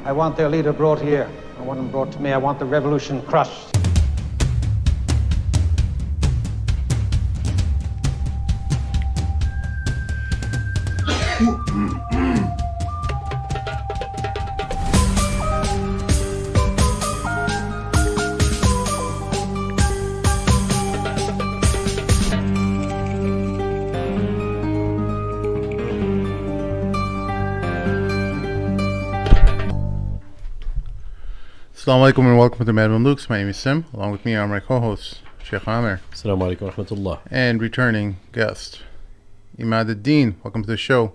I want their leader brought here. I want him brought to me. I want the revolution crushed. Assalamu alaikum and welcome to the Mamluks. My name is Sim. Along with me are my co-hosts, Sheikh Amir. Assalamu alaikum wa rahmatullah. And returning guest, Emad Deen. Welcome to the show.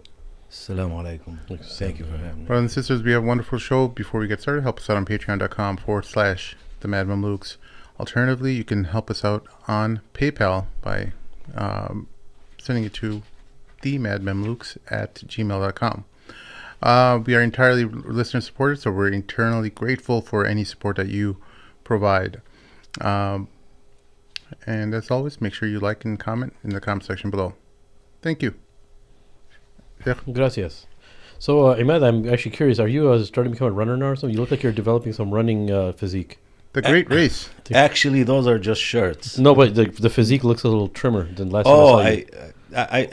Assalamu alaikum. Thank you for having me. Brothers and sisters, we have a wonderful show. Before we get started, help us out on patreon.com/the Mad Mamluks. Alternatively, you can help us out on PayPal by sending it to themadmamluks@gmail.com. We are entirely listener supported, so we're eternally grateful for any support that you provide. And as always, make sure you like and comment in the comment section below. Thank you. Gracias. So, Emad, I'm actually curious. Are you starting to become a runner now or something? You look like you're developing some running physique. The Great Race. Actually, those are just shirts. No, but the physique looks a little trimmer than last time I saw you.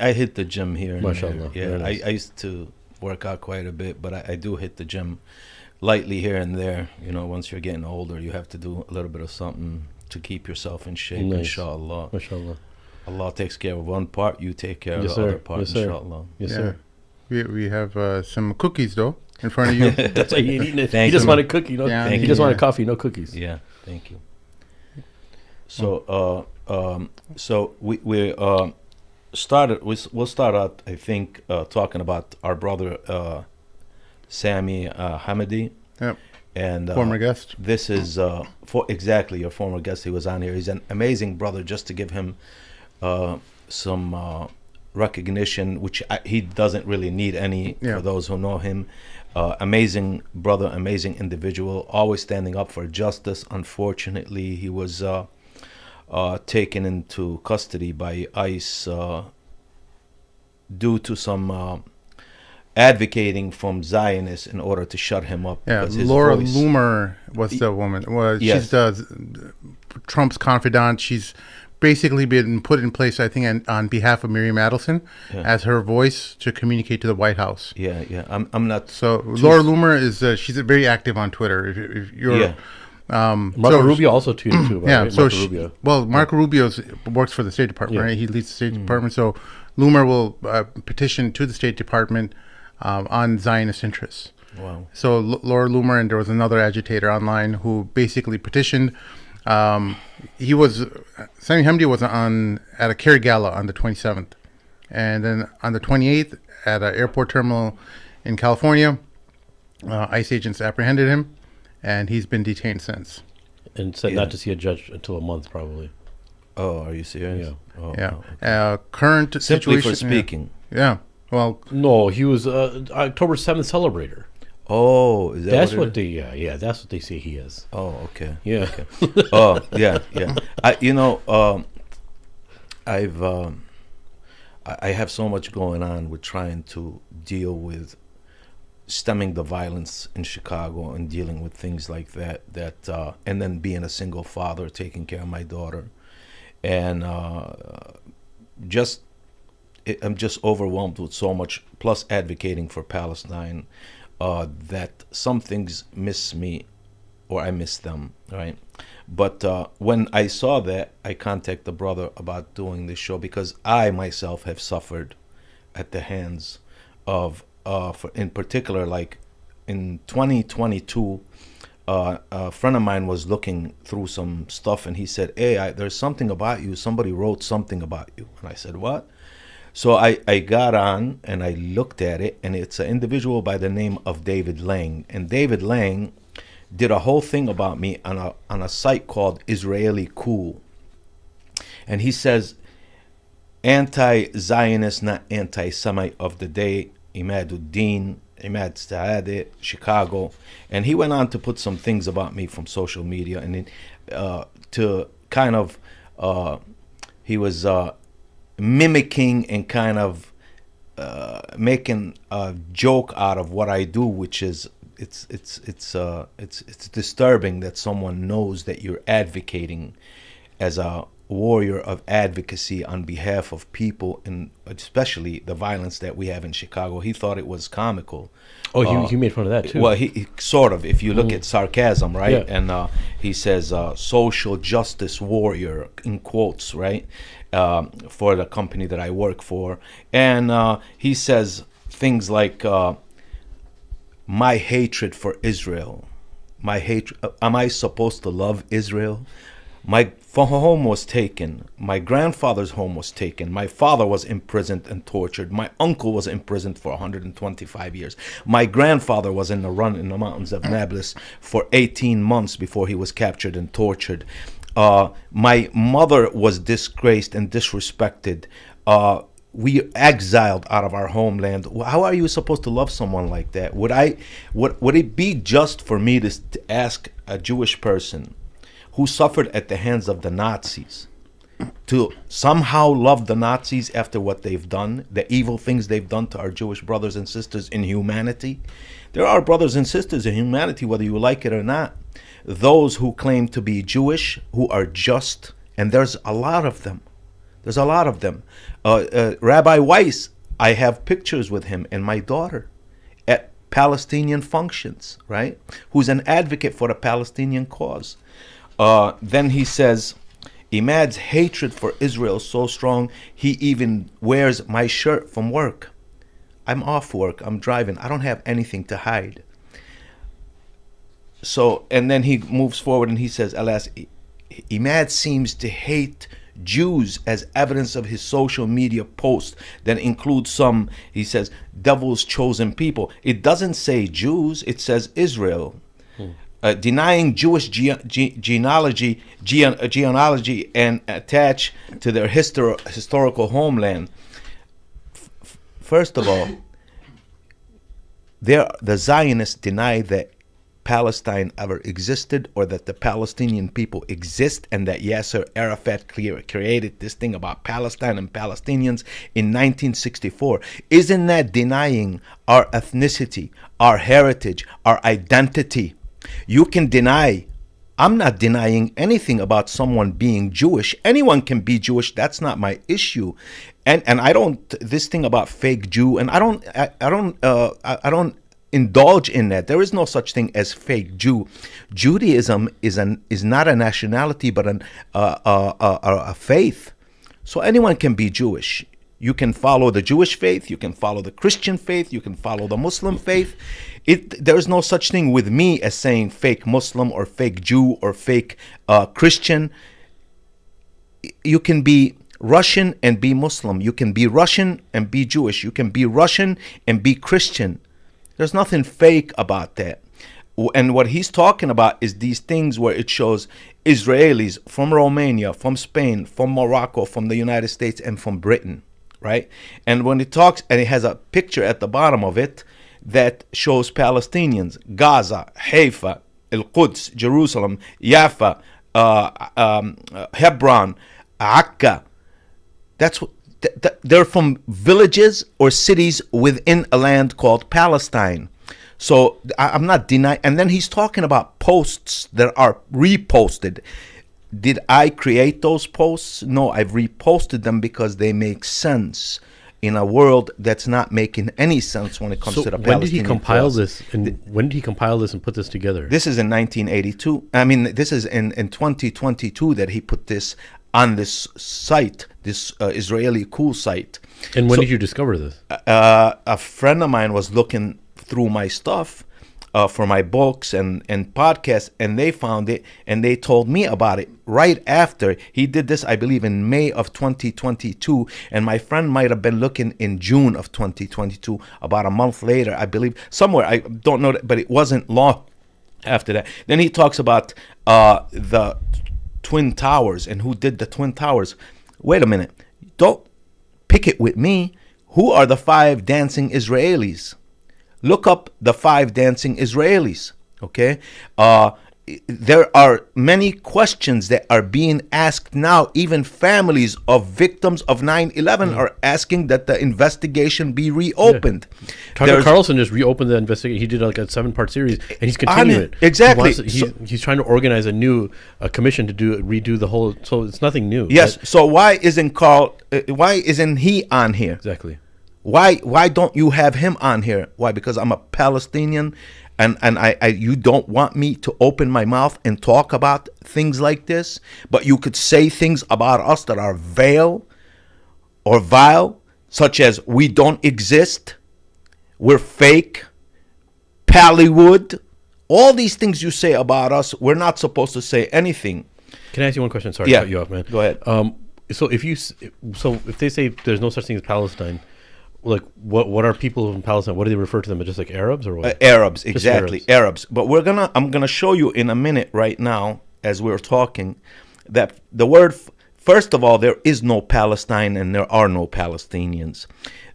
I hit the gym here. MashaAllah. Yeah, nice. I used to work out quite a bit, but I do hit the gym lightly here and there. You know, once you're getting older, you have to do a little bit of something to keep yourself in shape, nice. Inshallah. MashaAllah. Allah takes care of one part, you take care of the other part, inshallah. Yes, sir. We have some cookies, though, in front of you. That's why he ain't eating it. He just wanted cookie, no? Yeah, he just wanted coffee, no cookies. Yeah, thank you. So, we'll start out, I think, talking about our brother Sami Hamdi. Yep. And former guest. This is exactly your former guest. He was on here. He's an amazing brother. Just to give him some recognition, which he doesn't really need any. Yeah. For those who know him. Amazing brother, amazing individual, always standing up for justice. Unfortunately, he was taken into custody by ICE due to some advocating from Zionists in order to shut him up. Yeah, Laura Loomer was the woman. Yes. She's Trump's confidant. She's basically been put in place, I think, on behalf of Miriam Adelson as her voice to communicate to the White House. Yeah. I'm not. So Laura Loomer is she's very active on Twitter. If you're. Yeah. Marco Rubio also tweeted too. Yeah, right? so Rubio. Marco Rubio works for the State Department, right? He leads the State Department. So Loomer will petition to the State Department on Zionist interests. Wow. So Laura Loomer, and there was another agitator online who basically petitioned. Sami Hamdi was at a Kerry Gala on the 27th, and then on the 28th at an airport terminal in California, ICE agents apprehended him, and he's been detained since. And said not to see a judge until a month, probably. Oh, are you serious? Yeah. Oh, Yeah. Okay. Current Simply situation. for speaking. Yeah. Well. No, he was October 7th celebrator. Oh, is that that's what they that's what they say he is. Oh, okay. Yeah. Okay. Oh, yeah. I have so much going on with trying to deal with stemming the violence in Chicago and dealing with things like that and then being a single father, taking care of my daughter, and I'm just overwhelmed with so much, plus advocating for Palestine, that some things miss me or I miss them, right? But when I saw that, I contacted the brother about doing this show because I myself have suffered at the hands of, in particular, like in 2022, a friend of mine was looking through some stuff and he said, hey, there's something about you. Somebody wrote something about you. And I said, what? So I got on and I looked at it, and it's an individual by the name of David Lang. And David Lang did a whole thing about me on a site called Israeli Cool. And he says, anti-Zionist, not anti-Semite of the day, Emad Deen, Emad Saade, Chicago. And he went on to put some things about me from social media. And to kind of, he was mimicking and kind of making a joke out of what I do, which is it's disturbing that someone knows that you're advocating as a warrior of advocacy on behalf of people, and especially the violence that we have in Chicago. He thought it was comical. Oh, he made fun of that too. Well, he sort of, if you look at sarcasm, right? Yeah. And he says social justice warrior, in quotes, right? For the company that I work for. And he says things like, my hatred for Israel, my hatred, am I supposed to love Israel? My home was taken. My grandfather's home was taken. My father was imprisoned and tortured. My uncle was imprisoned for 125 years. My grandfather was in the run in the mountains of Nablus for 18 months before he was captured and tortured. My mother was disgraced and disrespected. We exiled out of our homeland. How are you supposed to love someone like that? Would it be just for me to ask a Jewish person who suffered at the hands of the Nazis to somehow love the Nazis after what they've done, the evil things they've done to our Jewish brothers and sisters in humanity? There are brothers and sisters in humanity, whether you like it or not. Those who claim to be Jewish, who are just, and there's a lot of them. There's a lot of them. Rabbi Weiss, I have pictures with him and my daughter at Palestinian functions, right? Who's an advocate for the Palestinian cause. Then he says, Emad's hatred for Israel is so strong, he even wears my shirt from work. I'm off work, I'm driving, I don't have anything to hide. So, and then he moves forward and he says, alas, Emad seems to hate Jews as evidence of his social media posts that include some, he says, devil's chosen people. It doesn't say Jews, it says Israel. Denying Jewish genealogy and attach to their historical homeland. First of all, the Zionists deny that Palestine ever existed, or that the Palestinian people exist, and that Yasser Arafat created this thing about Palestine and Palestinians in 1964. Isn't that denying our ethnicity, our heritage, our identity? You can deny. I'm not denying anything about someone being Jewish. Anyone can be Jewish. That's not my issue. And I don't, this thing about fake Jew, and I don't indulge in that. There is no such thing as fake Jew. Judaism is not a nationality, but a faith. So anyone can be Jewish. You can follow the Jewish faith, you can follow the Christian faith, you can follow the Muslim faith. There is no such thing with me as saying fake Muslim or fake Jew or fake Christian. You can be Russian and be Muslim. You can be Russian and be Jewish. You can be Russian and be Christian. There's nothing fake about that. And what he's talking about is these things where it shows Israelis from Romania, from Spain, from Morocco, from the United States, and from Britain, right? And when it talks, and it has a picture at the bottom of it that shows Palestinians, Gaza, Haifa, Al-Quds, Jerusalem, Jaffa, Hebron, Akka. They're from villages or cities within a land called Palestine. So I'm not denying. And then he's talking about posts that are reposted. Did I create those posts? No, I've reposted them because they make sense in a world that's not making any sense when it comes to the Palestinian cause. When did he compile this? And when did he compile this and put this together? This is in 1982. I mean, this is in 2022 that he put this on this site, this Israeli cool site. And when did you discover this? A friend of mine was looking through my stuff for my books and podcasts, and they found it, and they told me about it right after. He did this, I believe, in May of 2022, and my friend might have been looking in June of 2022, about a month later, I believe, somewhere. I don't know, but it wasn't long after that. Then he talks about the Twin Towers and who did the Twin Towers. Wait a minute. Don't pick it with me. Who are the 5 dancing Israelis? Look up the 5 dancing Israelis, okay? there are many questions that are being asked now. Even families of victims of 9/11 are asking that the investigation be reopened. Tucker Carlson just reopened the investigation. He did like a 7-part series, and he's continuing it. Exactly. He's trying to organize a new commission to redo the whole. So it's nothing new. Yes. Right? So why isn't he on here? Exactly. Why don't you have him on here? Why? Because I'm a Palestinian, and I you don't want me to open my mouth and talk about things like this, but you could say things about us that are vile or vile, such as we don't exist, we're fake, Pallywood, all these things you say about us, we're not supposed to say anything. Can I ask you one question? Sorry to cut you off, man. Go ahead. So if they say there's no such thing as Palestine, like what are people in Palestine? What do they refer to them as? Just like Arabs or what? Arabs, exactly, Arabs. But I'm gonna show you in a minute right now as we're talking that the word. First of all, there is no Palestine and there are no Palestinians.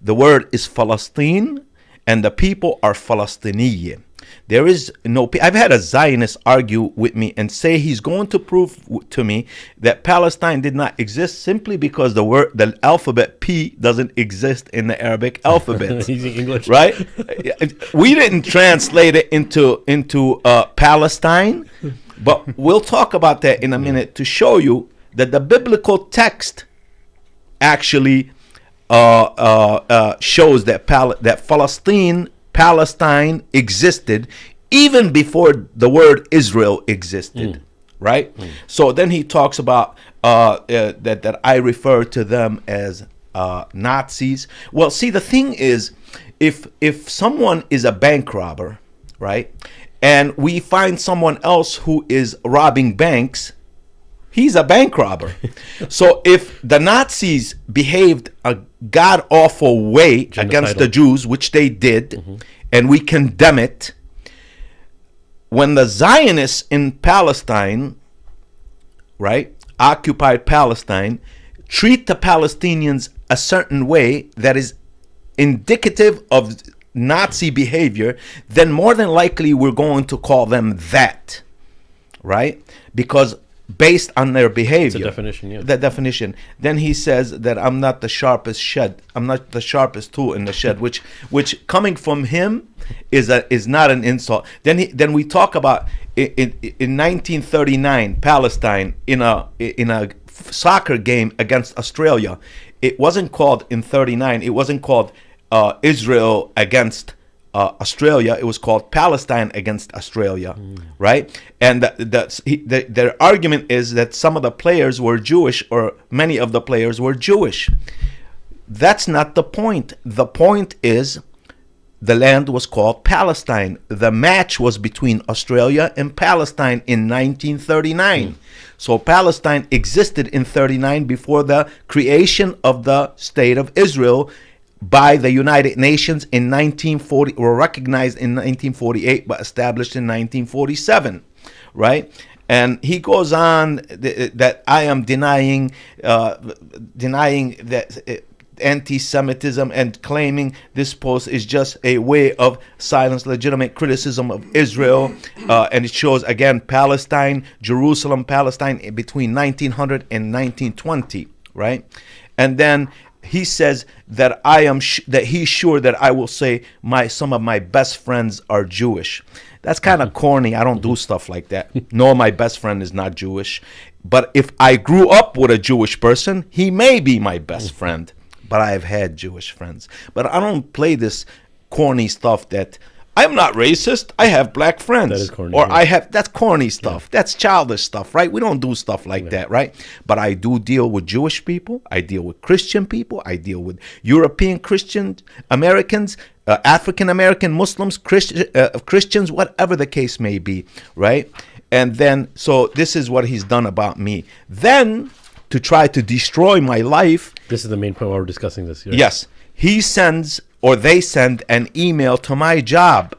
The word is Palestine, and the people are Palestiniye. There is no. I've had a Zionist argue with me and say he's going to prove to me that Palestine did not exist simply because the alphabet P doesn't exist in the Arabic alphabet. Using English, right? We didn't translate it into Palestine, but we'll talk about that in a minute to show you that the biblical text actually shows that Palestine existed even before the word Israel existed, right? So then he talks about that I refer to them as Nazis. Well, see, the thing is, if someone is a bank robber, right, and we find someone else who is robbing banks, he's a bank robber. So if the Nazis behaved a god-awful way against the Jews, which they did, and we condemn it, when the Zionists in Palestine, right, occupied Palestine, treat the Palestinians a certain way that is indicative of Nazi behavior, then more than likely we're going to call them that, right? Because based on their behavior. It's a definition, yeah. The definition. Then he says that I'm not the sharpest tool in the shed, which coming from him is not an insult. Then we talk about in 1939 Palestine in a soccer game against Australia. It wasn't called in 39. It wasn't called Israel against Australia. It was called Palestine against Australia, right? And their argument is that some of the players were Jewish, or many of the players were Jewish. That's not the point. The point is the land was called Palestine. The match was between Australia and Palestine in 1939. So Palestine existed in 39 before the creation of the State of Israel by the United Nations in 1940, were recognized in 1948, but established in 1947, right? And he goes on that I am denying that anti-Semitism and claiming this post is just a way of silence legitimate criticism of Israel, and it shows again Palestine, Jerusalem, Palestine between 1900 and 1920, right? And then he says that that he's sure that I will say some of my best friends are Jewish. That's kind of corny. I don't do stuff like that. No, my best friend is not Jewish. But if I grew up with a Jewish person, he may be my best friend. But I've had Jewish friends. But I don't play this corny stuff that I'm not racist. I have black friends. That is corny. Or that's corny stuff. Yeah. That's childish stuff, right? We don't do stuff like that, right? But I do deal with Jewish people. I deal with Christian people. I deal with European Christian Americans, African American Muslims, Christians, whatever the case may be, right? And then, so this is what he's done about me. Then, to try to destroy my life. This is the main point while we're discussing this. Right? Yes. He sends, or they send, an email to my job.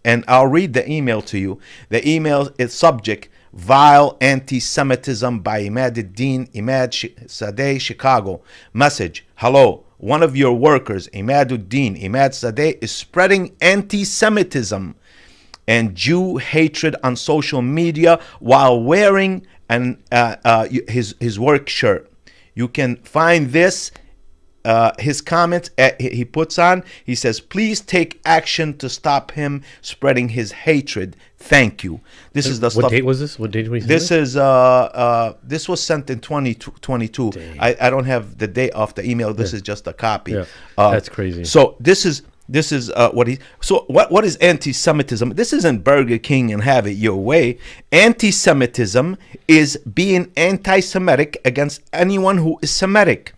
And I'll read the email to you. The email is subject, Vile Anti-Semitism by Emad Deen, Emad Sadeh, Chicago. Message, hello. One of your workers, Emad Deen, Emad Sadeh, is spreading anti-Semitism and Jew hatred on social media while wearing his work shirt. You can find this. His comments he puts on. He says, "Please take action to stop him spreading his hatred. Thank you." This is the What stuff. date was this? What date was This is this was sent in 2022. I don't have the date off the email. This is just a copy. Yeah. That's crazy. So this is what he. So what is anti-Semitism? This isn't Burger King and have it your way. Anti-Semitism is being anti-Semitic against anyone who is Semitic.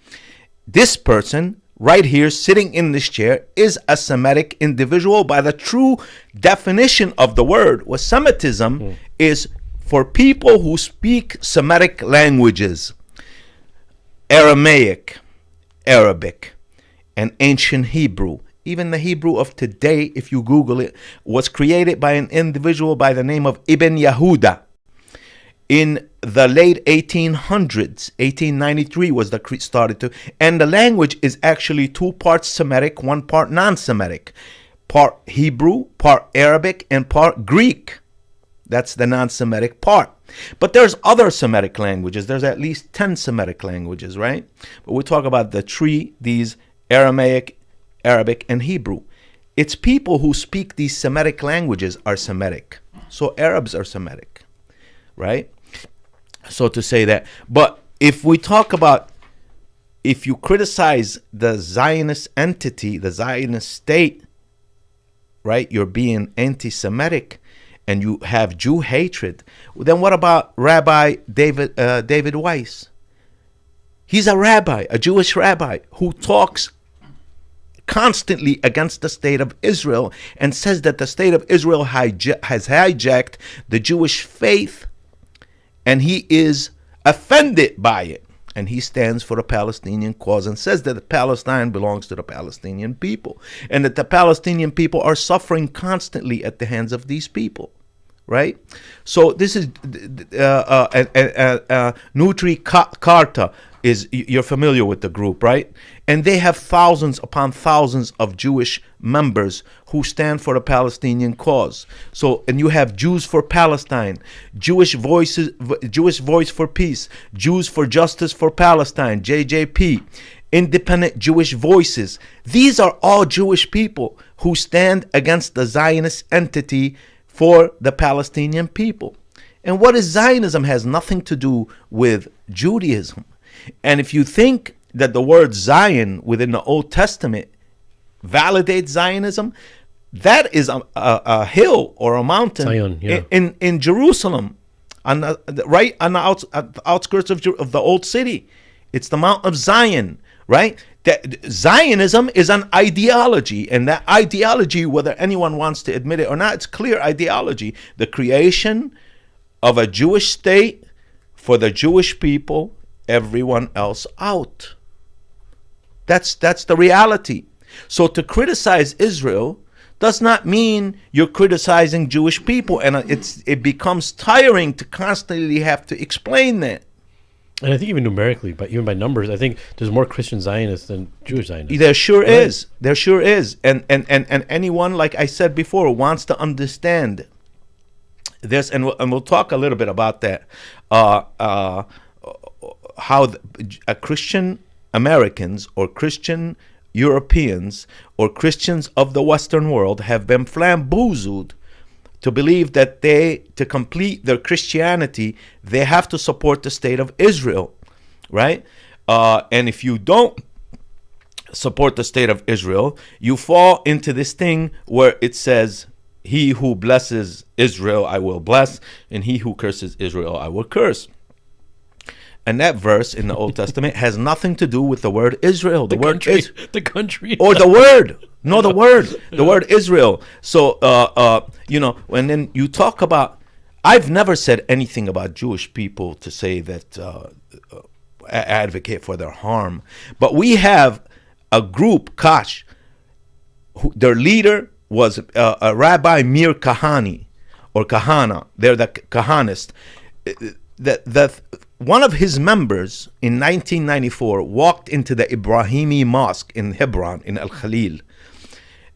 This person right here sitting in this chair is a Semitic individual by the true definition of the word. What Semitism is for people who speak Semitic languages, Aramaic, Arabic, and ancient Hebrew. Even the Hebrew of today, if you Google it, was created by an individual by the name of Ibn Yehuda. In the late 1800s, 1893 was the started to, and the language is actually 2 parts Semitic, 1 part non-Semitic, part Hebrew, part Arabic, and part Greek. That's the non-Semitic part. But there's other Semitic languages. There's at least 10 Semitic languages, right? But we talk about the 3, these Aramaic, Arabic, and Hebrew. It's people who speak these Semitic languages are Semitic. So Arabs are Semitic, right? So to say that. But if we talk about, if you criticize the Zionist entity, the Zionist state, right, you're being anti-Semitic and you have Jew hatred, then what about Rabbi David Weiss? He's a rabbi, a Jewish rabbi, who talks constantly against the state of Israel and says that the state of Israel has hijacked the Jewish faith, and he is offended by it. And he stands for the Palestinian cause and says that Palestine belongs to the Palestinian people and that the Palestinian people are suffering constantly at the hands of these people, right? So this is Nutri Karta. You're familiar with the group, right? And they have thousands upon thousands of Jewish members who stand for the Palestinian cause. So, and you have Jews for Palestine, Jewish Voice for Peace, Jews for Justice for Palestine, JJP, Independent Jewish Voices. These are all Jewish people who stand against the Zionist entity for the Palestinian people. And what is Zionism has nothing to do with Judaism. And if you think that the word Zion within the Old Testament validates Zionism, that is a hill or a mountain Zion, yeah. in Jerusalem, right on the outskirts of the old city. It's the Mount of Zion, right? That Zionism is an ideology, and that ideology, whether anyone wants to admit it or not, it's clear ideology. The creation of a Jewish state for the Jewish people, everyone else out. That's the reality. So to criticize Israel does not mean you're criticizing Jewish people, and it becomes tiring to constantly have to explain that. And I think even numerically, but even by numbers, I think there's more Christian Zionists than Jewish Zionists. There sure is. There sure is. And anyone, like I said before, wants to understand this, and we'll talk a little bit about that. How Christian Americans or Christian Europeans or Christians of the Western world have been flamboozled to believe that to complete their Christianity, they have to support the state of Israel, right? And if you don't support the state of Israel, you fall into this thing where it says, "He who blesses Israel, I will bless, and he who curses Israel, I will curse." And that verse in the Old Testament has nothing to do with the word Israel. The word country, is the country, or the word. No, the word Israel. So, when then you talk about, I've never said anything about Jewish people to say that advocate for their harm. But we have a group, Kash, their leader was a Rabbi Mir Kahani, or Kahana. They're the Kahanist. One of his members in 1994 walked into the Ibrahimi Mosque in Hebron, in Al Khalil.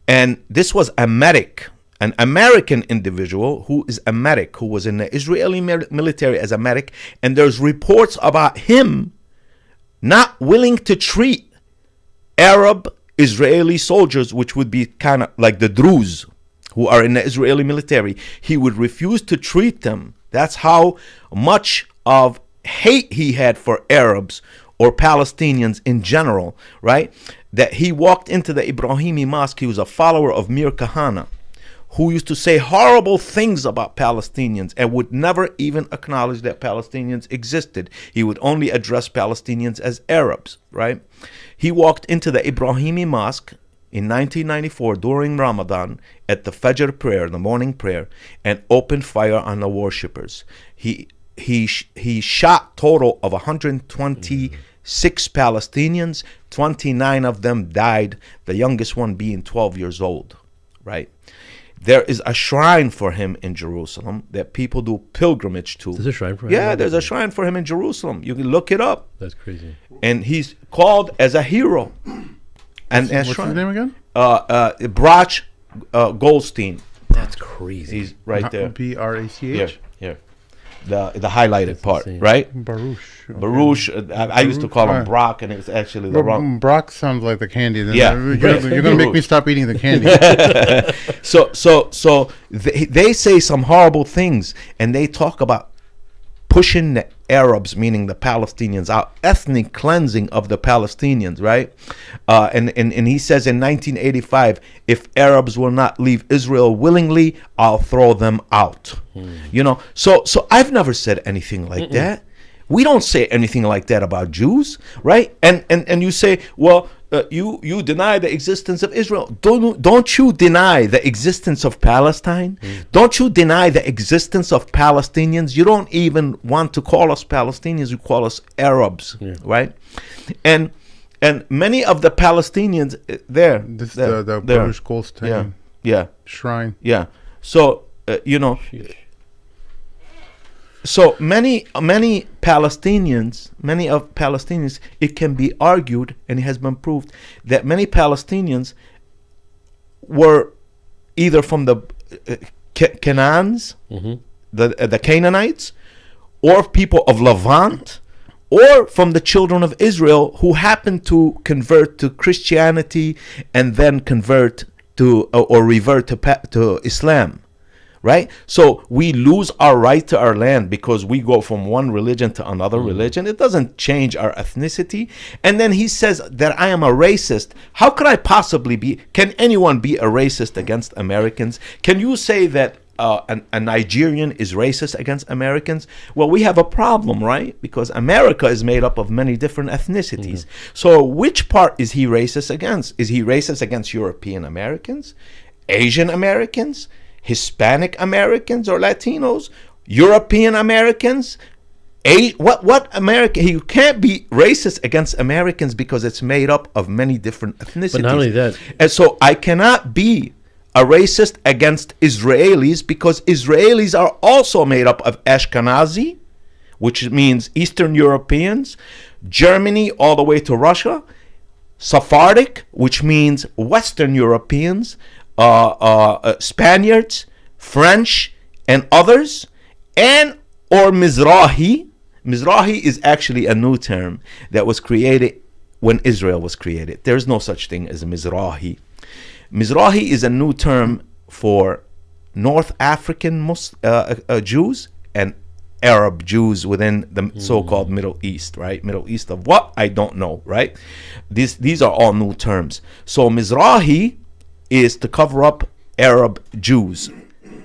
And this was a medic, an American individual who is a medic, who was in the Israeli military as a medic, and there's reports about him not willing to treat Arab Israeli soldiers, which would be kind of like the Druze who are in the Israeli military. He would refuse to treat them. That's how much of hate he had for Arabs or Palestinians in general, right? That he walked into the Ibrahimi mosque. He was a follower of Mir Kahana, who used to say horrible things about Palestinians and would never even acknowledge that Palestinians existed. He would only address Palestinians as Arabs, right? He walked into the Ibrahimi mosque in 1994 during Ramadan at the Fajr prayer, the morning prayer, and opened fire on the worshippers. He shot total of 126 Palestinians. 29 of them died, the youngest one being 12 years old, right? There is a shrine for him in Jerusalem that people do pilgrimage to. There's a shrine for him? Yeah, there's a shrine for him in Jerusalem. You can look it up. That's crazy. And he's called as a hero. And What's his name again? Brach Goldstein. That's crazy. He's right there. Brach. Yeah. The highlighted part, insane. right? Baruch. Okay. Baruch. I used to call him Brock, and it was actually the wrong. Brock sounds like the candy. Yeah. You're gonna make me stop eating the candy. So they say some horrible things, and they talk about pushing the Arabs, meaning the Palestinians, out, ethnic cleansing of the Palestinians, right? And he says in 1985, if Arabs will not leave Israel willingly, I'll throw them out. You know, so I've never said anything like that. We don't say anything like that about Jews, right? And you say, well, you deny the existence of Israel. Don't you deny the existence of Palestine? Don't you deny the existence of Palestinians? You don't even want to call us Palestinians. You call us Arabs, right? And many of the Palestinians there. This is the Baruch Goldstein shrine. Yeah. So you know. So many Palestinians, it can be argued, and it has been proved, that many Palestinians were either from the Canaans, the Canaanites, or people of Levant, or from the children of Israel who happened to convert to Christianity and then convert to or revert to Islam. Right? So we lose our right to our land because we go from one religion to another religion. It doesn't change our ethnicity. And then he says that I am a racist. How could I possibly be? Can anyone be a racist against Americans? Can you say that a Nigerian is racist against Americans? Well, we have a problem, right? Because America is made up of many different ethnicities. So which part is he racist against? Is he racist against European Americans, Asian Americans, Hispanic Americans or Latinos, European Americans? What American? You can't be racist against Americans because it's made up of many different ethnicities. But not only that. And so I cannot be a racist against Israelis because Israelis are also made up of Ashkenazi, which means Eastern Europeans, Germany all the way to Russia, Sephardic, which means Western Europeans, Spaniards, French, and others, and or Mizrahi. Mizrahi is actually a new term that was created when Israel was created. There is no such thing as a Mizrahi. Mizrahi is a new term for North African Jews and Arab Jews within the so-called Middle East, right? Middle East of what? I don't know, right? These are all new terms. So Mizrahi is to cover up Arab Jews.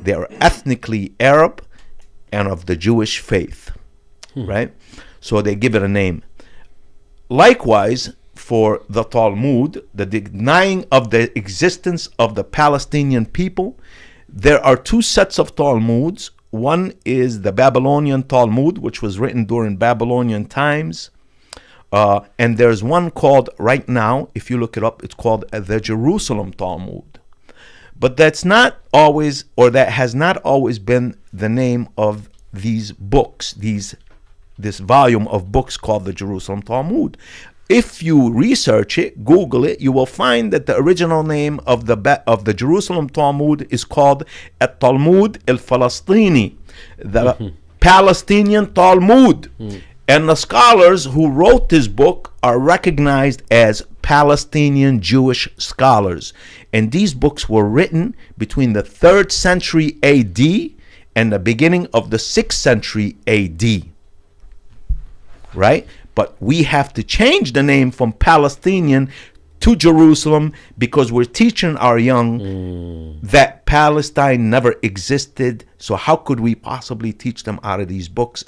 They are ethnically Arab and of the Jewish faith, right? So they give it a name. Likewise, for the Talmud, the denying of the existence of the Palestinian people, there are two sets of Talmuds. One is the Babylonian Talmud, which was written during Babylonian times. And there's one called, right now, if you look it up, it's called the Jerusalem Talmud. But that's not always, or that has not always been the name of these books, this volume of books called the Jerusalem Talmud. if you research it, Google it, you will find that the original name of the Jerusalem Talmud is called At-Talmud al-Falastini, the Palestinian Talmud. And the scholars who wrote this book are recognized as Palestinian Jewish scholars. And these books were written between the 3rd century AD and the beginning of the 6th century AD. Right? But we have to change the name from Palestinian to Jerusalem because we're teaching our young that Palestine never existed. So how could we possibly teach them out of these books?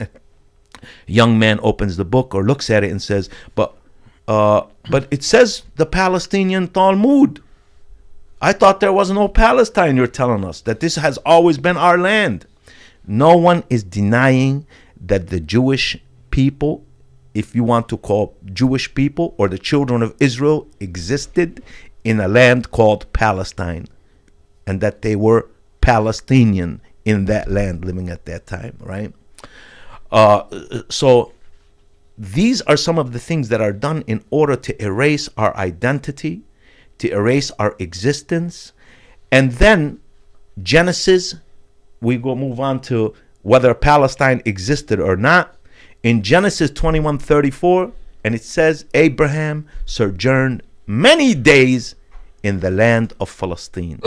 Young man opens the book or looks at it and says, but it says the Palestinian Talmud. I thought there was no Palestine. You're telling us that this has always been our land. No one is denying that the Jewish people, if you want to call Jewish people or the children of Israel, existed in a land called Palestine, and that they were Palestinian in that land living at that time, right? So these are some of the things that are done in order to erase our identity, to erase our existence. And then Genesis, we go move on to whether Palestine existed or not. In Genesis 21:34, and it says, Abraham sojourned many days in the land of Palestine.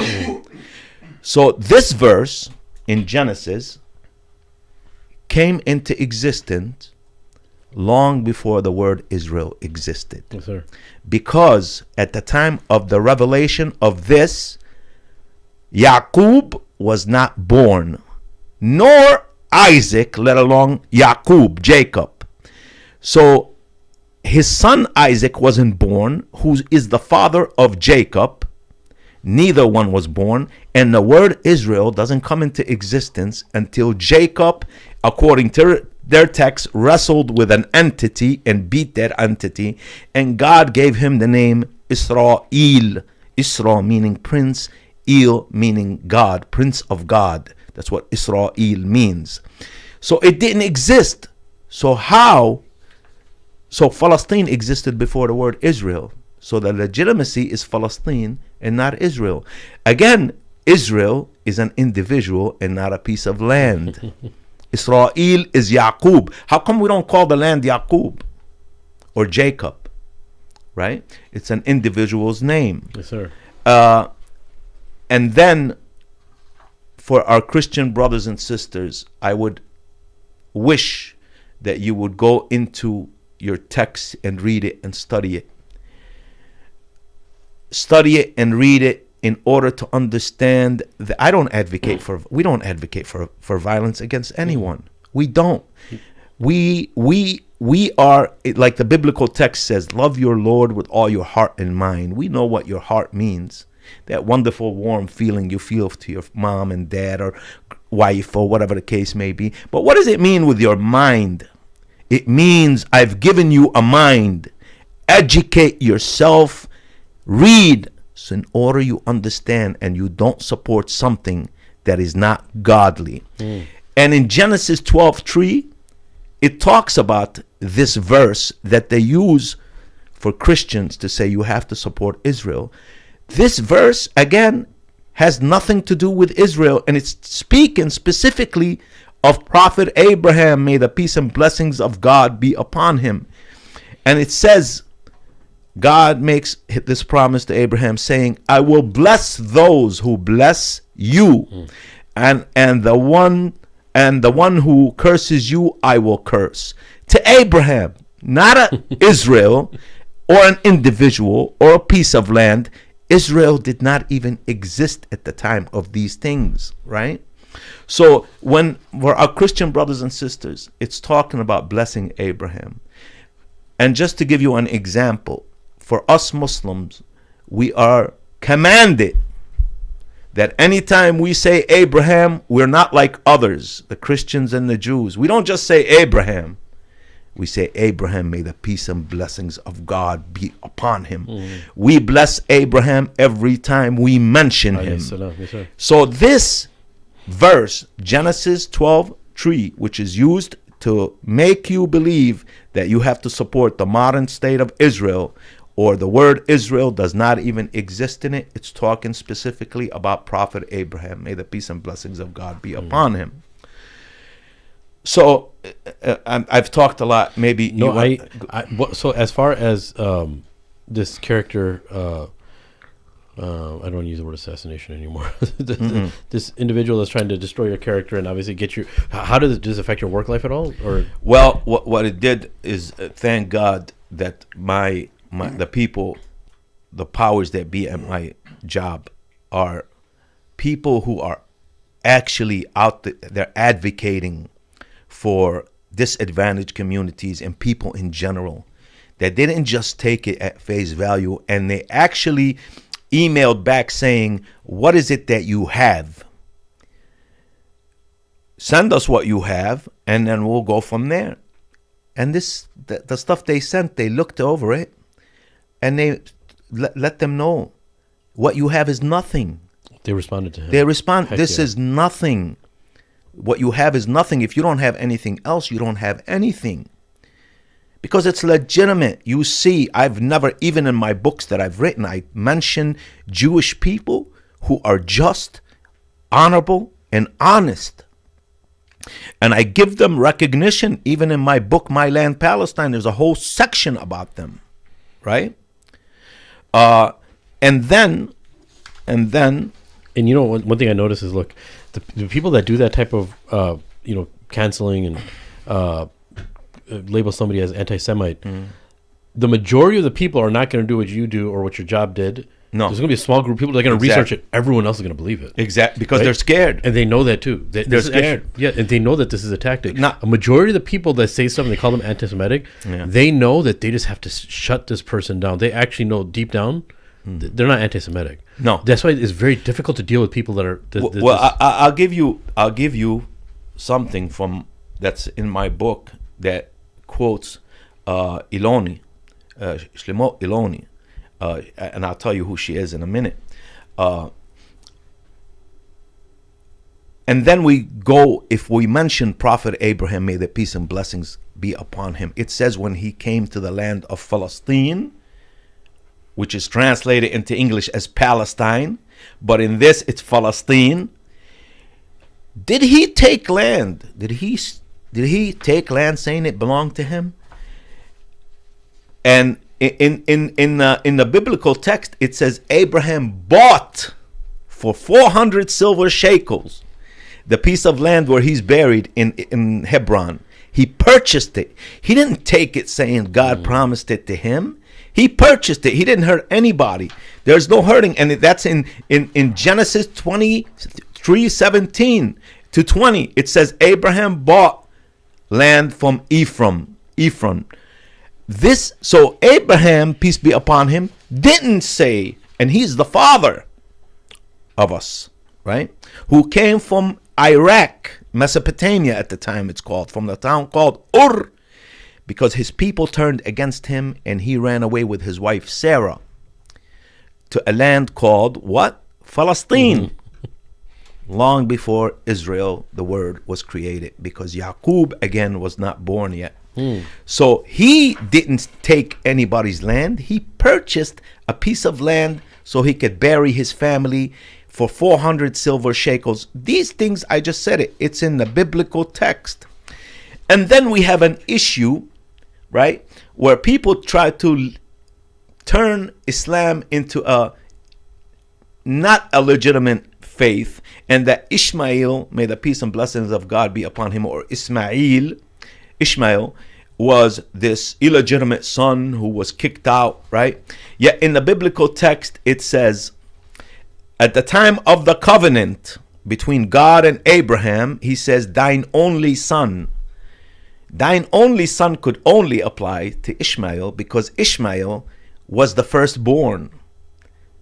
So this verse in Genesis came into existence long before the word Israel existed. Yes, sir. Because at the time of the revelation of this, Yaqub was not born, nor Isaac, let alone Yaqub, Jacob. So his son Isaac wasn't born, who is the father of Jacob. Neither one was born, and the word Israel doesn't come into existence until Jacob, according to their text, wrestled with an entity and beat that entity, and God gave him the name Israel. Isra meaning prince, El meaning God, prince of God. That's what Israel means. So it didn't exist. So how? So Palestine existed before the word Israel. So the legitimacy is Palestine and not Israel. Again, Israel is an individual and not a piece of land. Israel is Yaqub. How come we don't call the land Yaqub or Jacob? Right? It's an individual's name. Yes, sir. And then for our Christian brothers and sisters, I would wish that you would go into your text and read it and study it. Study it and read it in order to understand that we don't advocate for violence against anyone. We don't. We are, like the biblical text says, love your Lord with all your heart and mind. We know what your heart means. That wonderful warm feeling you feel to your mom and dad or wife or whatever the case may be. But what does it mean with your mind? It means I've given you a mind. Educate yourself. Read, so in order you understand and you don't support something that is not godly. And in Genesis 12:3, it talks about this verse that they use for Christians to say you have to support Israel. This verse, again, has nothing to do with Israel, and it's speaking specifically of Prophet Abraham. May the peace and blessings of God be upon him. And it says, God makes this promise to Abraham saying, I will bless those who bless you, and the one who curses you I will curse. To Abraham, not Israel or an individual or a piece of land. Israel did not even exist at the time of these things, right? So for our Christian brothers and sisters, it's talking about blessing Abraham. And just to give you an example, for us Muslims, we are commanded that anytime we say Abraham, we're not like others, the Christians and the Jews. We don't just say Abraham. We say, Abraham, may the peace and blessings of God be upon him. We bless Abraham every time we mention him. Yes, so this verse, Genesis 12:3, which is used to make you believe that you have to support the modern state of Israel, or the word Israel does not even exist in it. It's talking specifically about Prophet Abraham. May the peace and blessings of God be upon him. So I've talked a lot. Maybe No, so as far as this character, I don't want to use the word assassination anymore. This individual that's trying to destroy your character and obviously get you. How does this affect your work life at all? Or well, what it did is thank God that the people, the powers that be at my job, are people who are actually out there. They're advocating for disadvantaged communities and people in general. That they didn't just take it at face value, and they actually emailed back saying, what is it that you have? Send us what you have, and then we'll go from there. And the stuff they sent, they looked over it, and they let them know, what you have is nothing. they responded to him. They respond, Heck this yeah. is nothing. What you have is nothing. If you don't have anything else, you don't have anything. Because it's legitimate. You see, I've never, even in my books that I've written, I mention Jewish people who are just, honorable, and honest. And I give them recognition. Even in my book, My Land, Palestine, there's a whole section about them. Right? And then... And you know, one thing I notice is, look, the people that do that type of, canceling and label somebody as anti-Semite, the majority of the people are not going to do what you do or what your job did. No. There's going to be a small group of people that are going to research it. Everyone else is going to believe it. Exactly, because Right? they're scared. And they know that too. They're scared. And they know that this is a tactic. No. A majority of the people that say something, they call them anti-Semitic, they know that they just have to shut this person down. They actually know deep down they're not anti-Semitic. No. That's why it's very difficult to deal with people that are... I'll give you something from that's in my book that quotes Iloni, Shlomo Iloni, and I'll tell you who she is in a minute. And then we go, if we mention Prophet Abraham, may the peace and blessings be upon him. It says when he came to the land of Palestine, which is translated into English as Palestine, but in this it's Palestine. Did he take land? Did he take land saying it belonged to him? And in the biblical text it says Abraham bought for 400 silver shekels the piece of land where he's buried in Hebron. He purchased it. He didn't take it saying God promised it to him. He purchased it. He didn't hurt anybody. There's no hurting. And that's in Genesis 23:17 to 20. It says Abraham bought land from Ephraim. So Abraham, peace be upon him, didn't say, and he's the father of us, right? Who came from Iraq, Mesopotamia at the time it's called, from the town called Ur, because his people turned against him and he ran away with his wife Sarah to a land called what? Palestine. Long before Israel, the word was created, because Yaqub again was not born yet. So he didn't take anybody's land. He purchased a piece of land so he could bury his family for 400 silver shekels. These things, I just said it. It's in the biblical text. And then we have an issue, right, where people try to turn Islam into not a legitimate faith, and that Ishmael, may the peace and blessings of God be upon him, or Ishmael was this illegitimate son who was kicked out, right? Yet in the biblical text it says, at the time of the covenant between God and Abraham, he says, thine only son. Thine only son could only apply to Ishmael because Ishmael was the firstborn.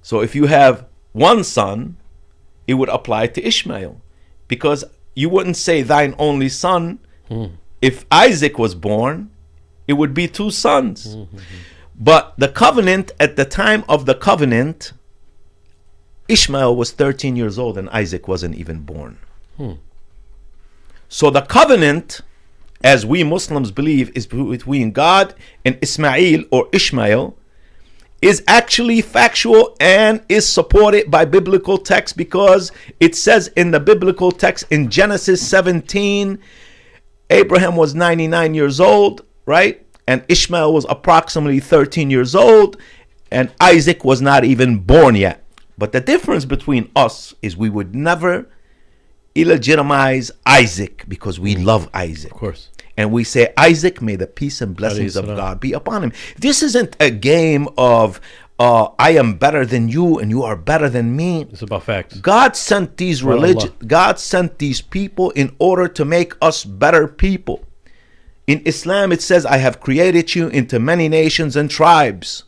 So if you have one son, it would apply to Ishmael, because you wouldn't say thine only son. If Isaac was born, it would be two sons. But the covenant, at the time of the covenant, Ishmael was 13 years old and Isaac wasn't even born. So the covenant as we Muslims believe is between God and Ismail or Ishmael, is actually factual and is supported by biblical text, because it says in the biblical text in Genesis 17, Abraham was 99 years old, right? And Ishmael was approximately 13 years old, and Isaac was not even born yet. But the difference between us is we would never illegitimize Isaac, because we love Isaac. Of course. And we say, Isaac, may the peace and blessings of God be upon him. This isn't a game of I am better than you and you are better than me. It's about facts. God sent these God sent these people in order to make us better people. In Islam, it says, I have created you into many nations and tribes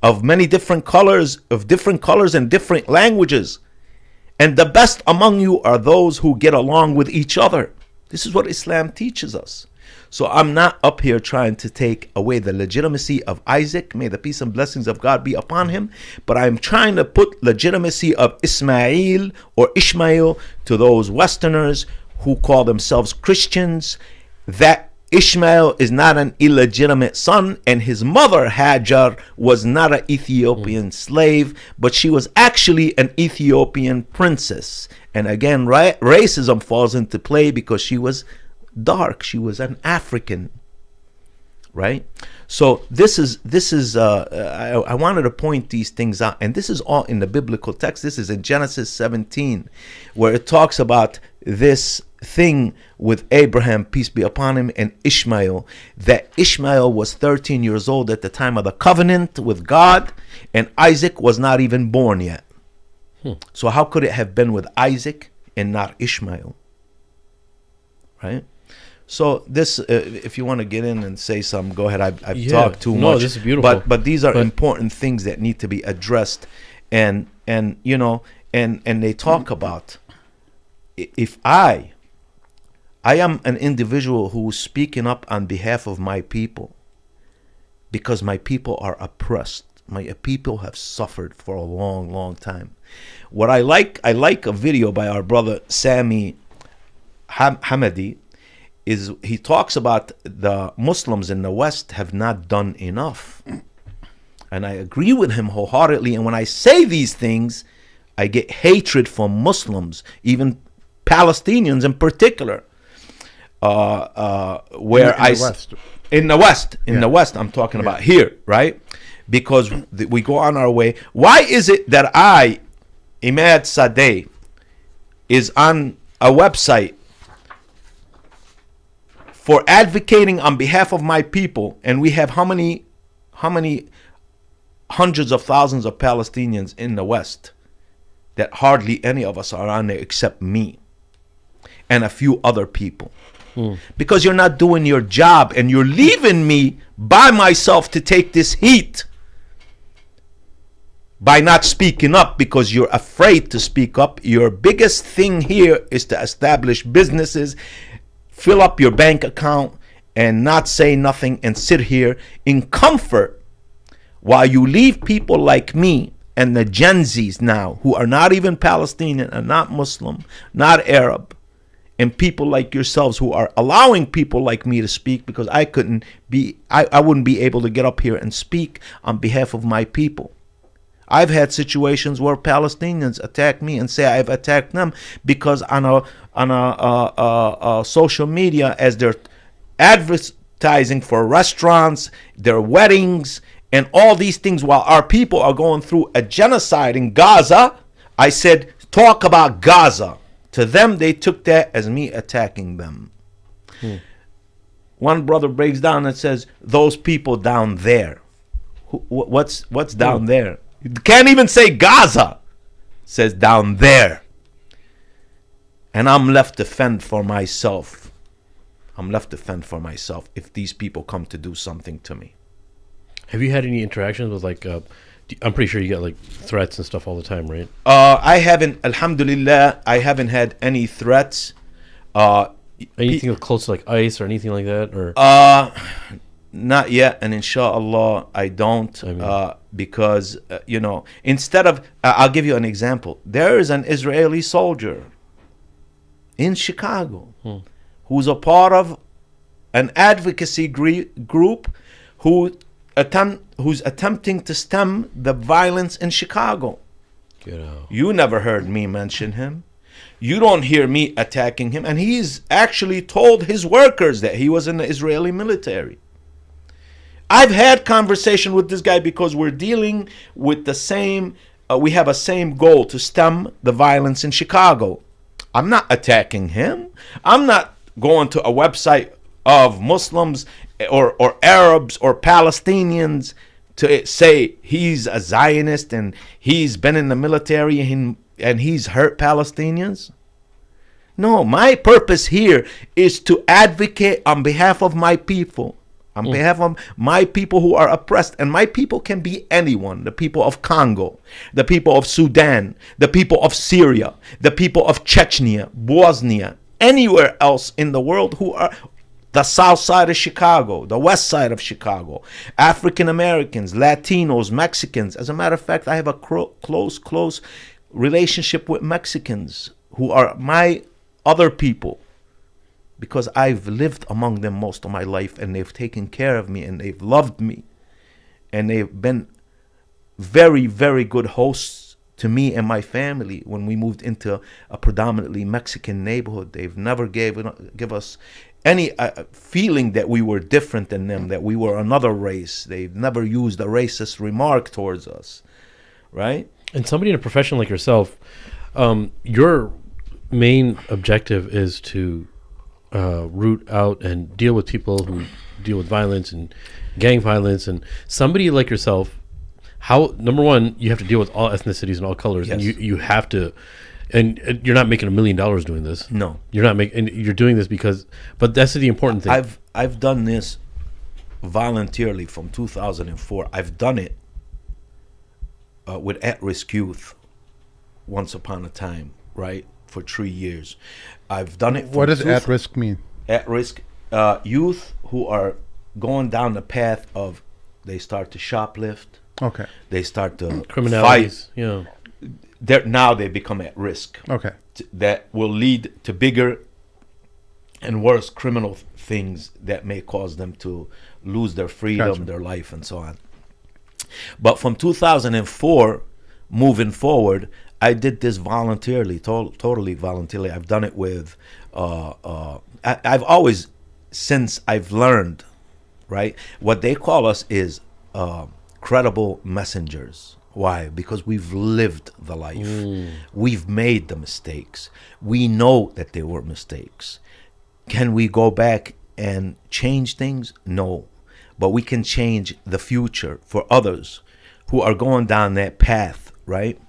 of many different colors, and different languages. And the best among you are those who get along with each other. This is what Islam teaches us. So I'm not up here trying to take away the legitimacy of Isaac. May the peace and blessings of God be upon him. But I'm trying to put legitimacy of Ismail or Ishmael to those Westerners who call themselves Christians, that Ishmael is not an illegitimate son, and his mother Hajar was not an Ethiopian slave, but she was actually an Ethiopian princess. And again, racism falls into play because she was dark. She was an African, right? So this is I wanted to point these things out, and this is all in the biblical text. This is in Genesis 17, where it talks about this thing with Abraham, peace be upon him, and Ishmael, that Ishmael was 13 years old at the time of the covenant with God, and Isaac was not even born yet. So how could it have been with Isaac and not Ishmael? Right? So this, if you want to get in and say something, go ahead. I've talked too much. No, this is beautiful. But these are important things that need to be addressed, and you know, and they talk about, if I am an individual who's speaking up on behalf of my people, because my people are oppressed. My people have suffered for a long, long time. What I like a video by our brother Sami Hamdi, is he talks about the Muslims in the West have not done enough. And I agree with him wholeheartedly. And when I say these things, I get hatred from Muslims, even Palestinians in particular. In the West, I'm talking about here, right? Because we go on our way. Why is it that I, Emad Sadeh, is on a website for advocating on behalf of my people, and we have how many hundreds of thousands of Palestinians in the West, that hardly any of us are on there except me and a few other people? Because you're not doing your job, and you're leaving me by myself to take this heat by not speaking up, because you're afraid to speak up. Your biggest thing here is to establish businesses, fill up your bank account, and not say nothing, and sit here in comfort while you leave people like me and the Gen Zs now, who are not even Palestinian and not Muslim, not Arab, and people like yourselves who are allowing people like me to speak, because I wouldn't be able to get up here and speak on behalf of my people. I've had situations where Palestinians attack me and say I've attacked them, because on a social media, as they're advertising for restaurants, their weddings, and all these things, while our people are going through a genocide in Gaza, I said, talk about Gaza. To them, they took that as me attacking them. One brother breaks down and says, those people down there. What's down there? You can't even say Gaza. It says down there. And I'm left to fend for myself. If these people come to do something to me. Have you had any interactions with, like, I'm pretty sure you get, like, threats and stuff all the time, right? I haven't, alhamdulillah, I haven't had any threats. Anything close to, like, ICE or anything like that? Or not yet, and inshallah I don't, because you know, instead of I'll give you an example. There is an Israeli soldier in Chicago who's a part of an advocacy group who's attempting to stem the violence in Chicago. Get out. You never heard me mention him. You don't hear me attacking him. And he's actually told his workers that he was in the Israeli military. I've had conversation with this guy because we're dealing with the same, we have a same goal to stem the violence in Chicago. I'm not attacking him. I'm not going to a website of Muslims or Arabs or Palestinians to say he's a Zionist and he's been in the military and he's hurt Palestinians. No, my purpose here is to advocate on behalf of my people, on behalf of my people who are oppressed. And my people can be anyone: the people of Congo, the people of Sudan, the people of Syria, the people of Chechnya, Bosnia, anywhere else in the world who are the south side of Chicago, the west side of Chicago, African Americans, Latinos, Mexicans. As a matter of fact, I have a close relationship with Mexicans who are my other people, because I've lived among them most of my life, and they've taken care of me, and they've loved me, and they've been very, very good hosts to me and my family. When we moved into a predominantly Mexican neighborhood, they've never give us any feeling that we were different than them, that we were another race. They've never used a racist remark towards us, right? And somebody in a profession like yourself, your main objective is to root out and deal with people who deal with violence and gang violence. And somebody like yourself, how, number one, you have to deal with all ethnicities and all colors. Yes. And you have to, and you're not making $1 million doing this. No, you're not making, and you're doing this because, but that's the important thing. I've done this voluntarily from 2004. I've done it with at-risk youth once upon a time, right? For 3 years. I've done it. What does at-risk mean? At-risk youth who are going down the path of, they start to shoplift. Okay. They start to criminalities. fight. Yeah. Now they become at risk. Okay. That will lead to bigger and worse criminal things that may cause them to lose their freedom, Gotcha. their life, and so on. But from 2004 moving forward, I did this voluntarily, totally voluntarily. I've done it with, I've always, since I've learned, right, what they call us is credible messengers. Why? Because we've lived the life. We've made the mistakes. We know that they were mistakes. Can we go back and change things? No. But we can change the future for others who are going down that path, right?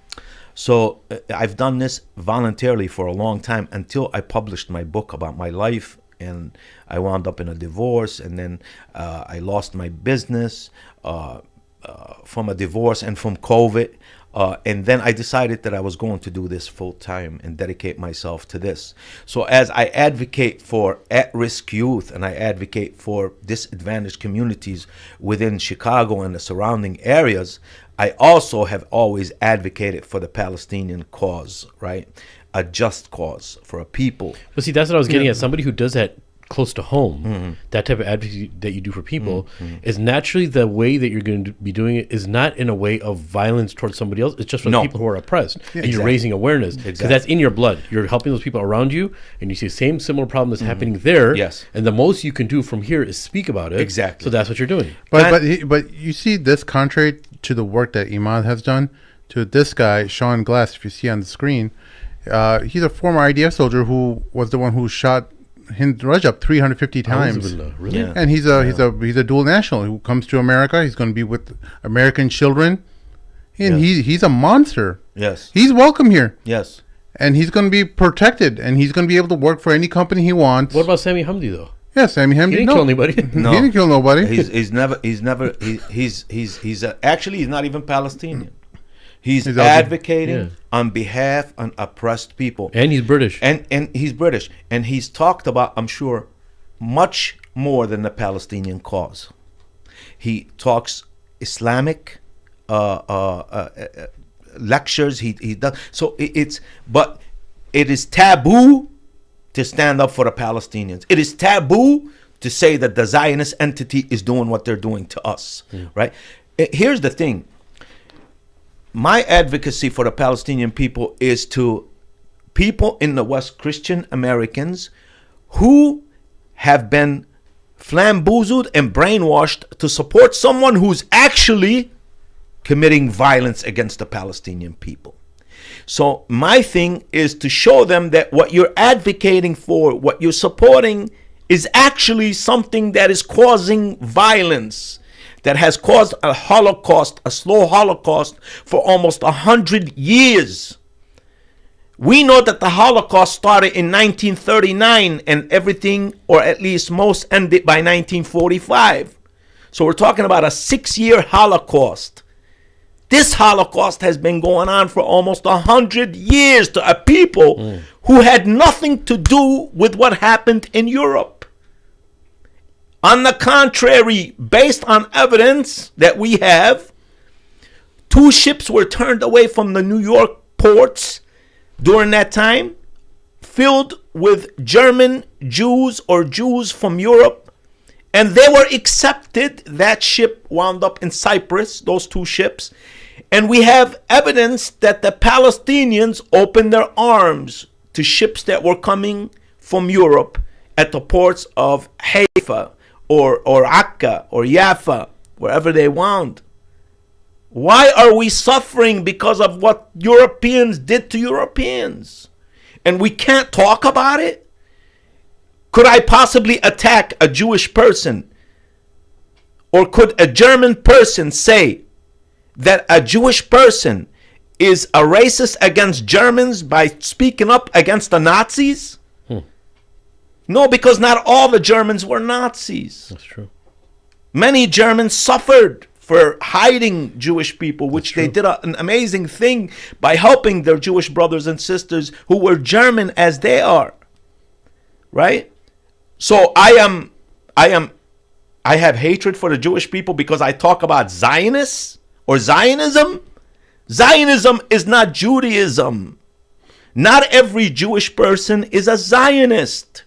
So I've done this voluntarily for a long time until I published my book about my life, and I wound up in a divorce, and then I lost my business from a divorce and from COVID. And then I decided that I was going to do this full time and dedicate myself to this. So as I advocate for at-risk youth and I advocate for disadvantaged communities within Chicago and the surrounding areas, I also have always advocated for the Palestinian cause, right? A just cause for a people. But see, that's what I was getting at. Somebody who does that close to home, that type of advocacy that you do for people, is naturally the way that you're going to be doing it is not in a way of violence towards somebody else. It's just for the people who are oppressed. And you're raising awareness. Because that's in your blood. You're helping those people around you, and you see the same similar problem that's happening there. Yes. And the most you can do from here is speak about it. Exactly. So that's what you're doing. But you see this contrary to the work that Emad has done, to this guy, Sean Glass, if you see on the screen, he's a former IDF soldier who was the one who shot Hind Rajab 350 times. Really? Yeah. And he's a dual national who comes to America. He's going to be with American children, and he's a monster. Yes. He's welcome here. Yes. And he's going to be protected, and he's going to be able to work for any company he wants. What about Sami Hamdi though? Yeah, Sami Hamdi. He didn't kill anybody. No. He didn't kill nobody. He's actually he's not even Palestinian. He's advocating on behalf of oppressed people. And he's British. And he's British. And he's talked about, I'm sure, much more than the Palestinian cause. He talks Islamic lectures. He does. So but it is taboo to stand up for the Palestinians. It is taboo to say that the Zionist entity is doing what they're doing to us, right? Here's the thing. My advocacy for the Palestinian people is to people in the West, Christian Americans, who have been flamboozled and brainwashed to support someone who's actually committing violence against the Palestinian people. So my thing is to show them that what you're advocating for, what you're supporting, is actually something that is causing violence, that has caused a Holocaust, a slow Holocaust, for almost 100 years. We know that the Holocaust started in 1939 and everything, or at least most, ended by 1945. So we're talking about a 6-year Holocaust. This Holocaust has been going on for almost 100 years to a people who had nothing to do with what happened in Europe. On the contrary, based on evidence that we have, 2 ships were turned away from the New York ports during that time, filled with German Jews or Jews from Europe, and they were accepted. That ship wound up in Cyprus, those 2 ships. And we have evidence that the Palestinians opened their arms to ships that were coming from Europe at the ports of Haifa or Akka or Jaffa, wherever they wound. Why are we suffering because of what Europeans did to Europeans? And we can't talk about it? Could I possibly attack a Jewish person? Or could a German person say that a Jewish person is a racist against Germans by speaking up against the Nazis? No, because not all the Germans were Nazis. That's true. Many Germans suffered for hiding Jewish people, which they did an amazing thing by helping their Jewish brothers and sisters who were German as they are. Right? So I have hatred for the Jewish people because I talk about Zionists or Zionism. Zionism is not Judaism. Not every Jewish person is a Zionist.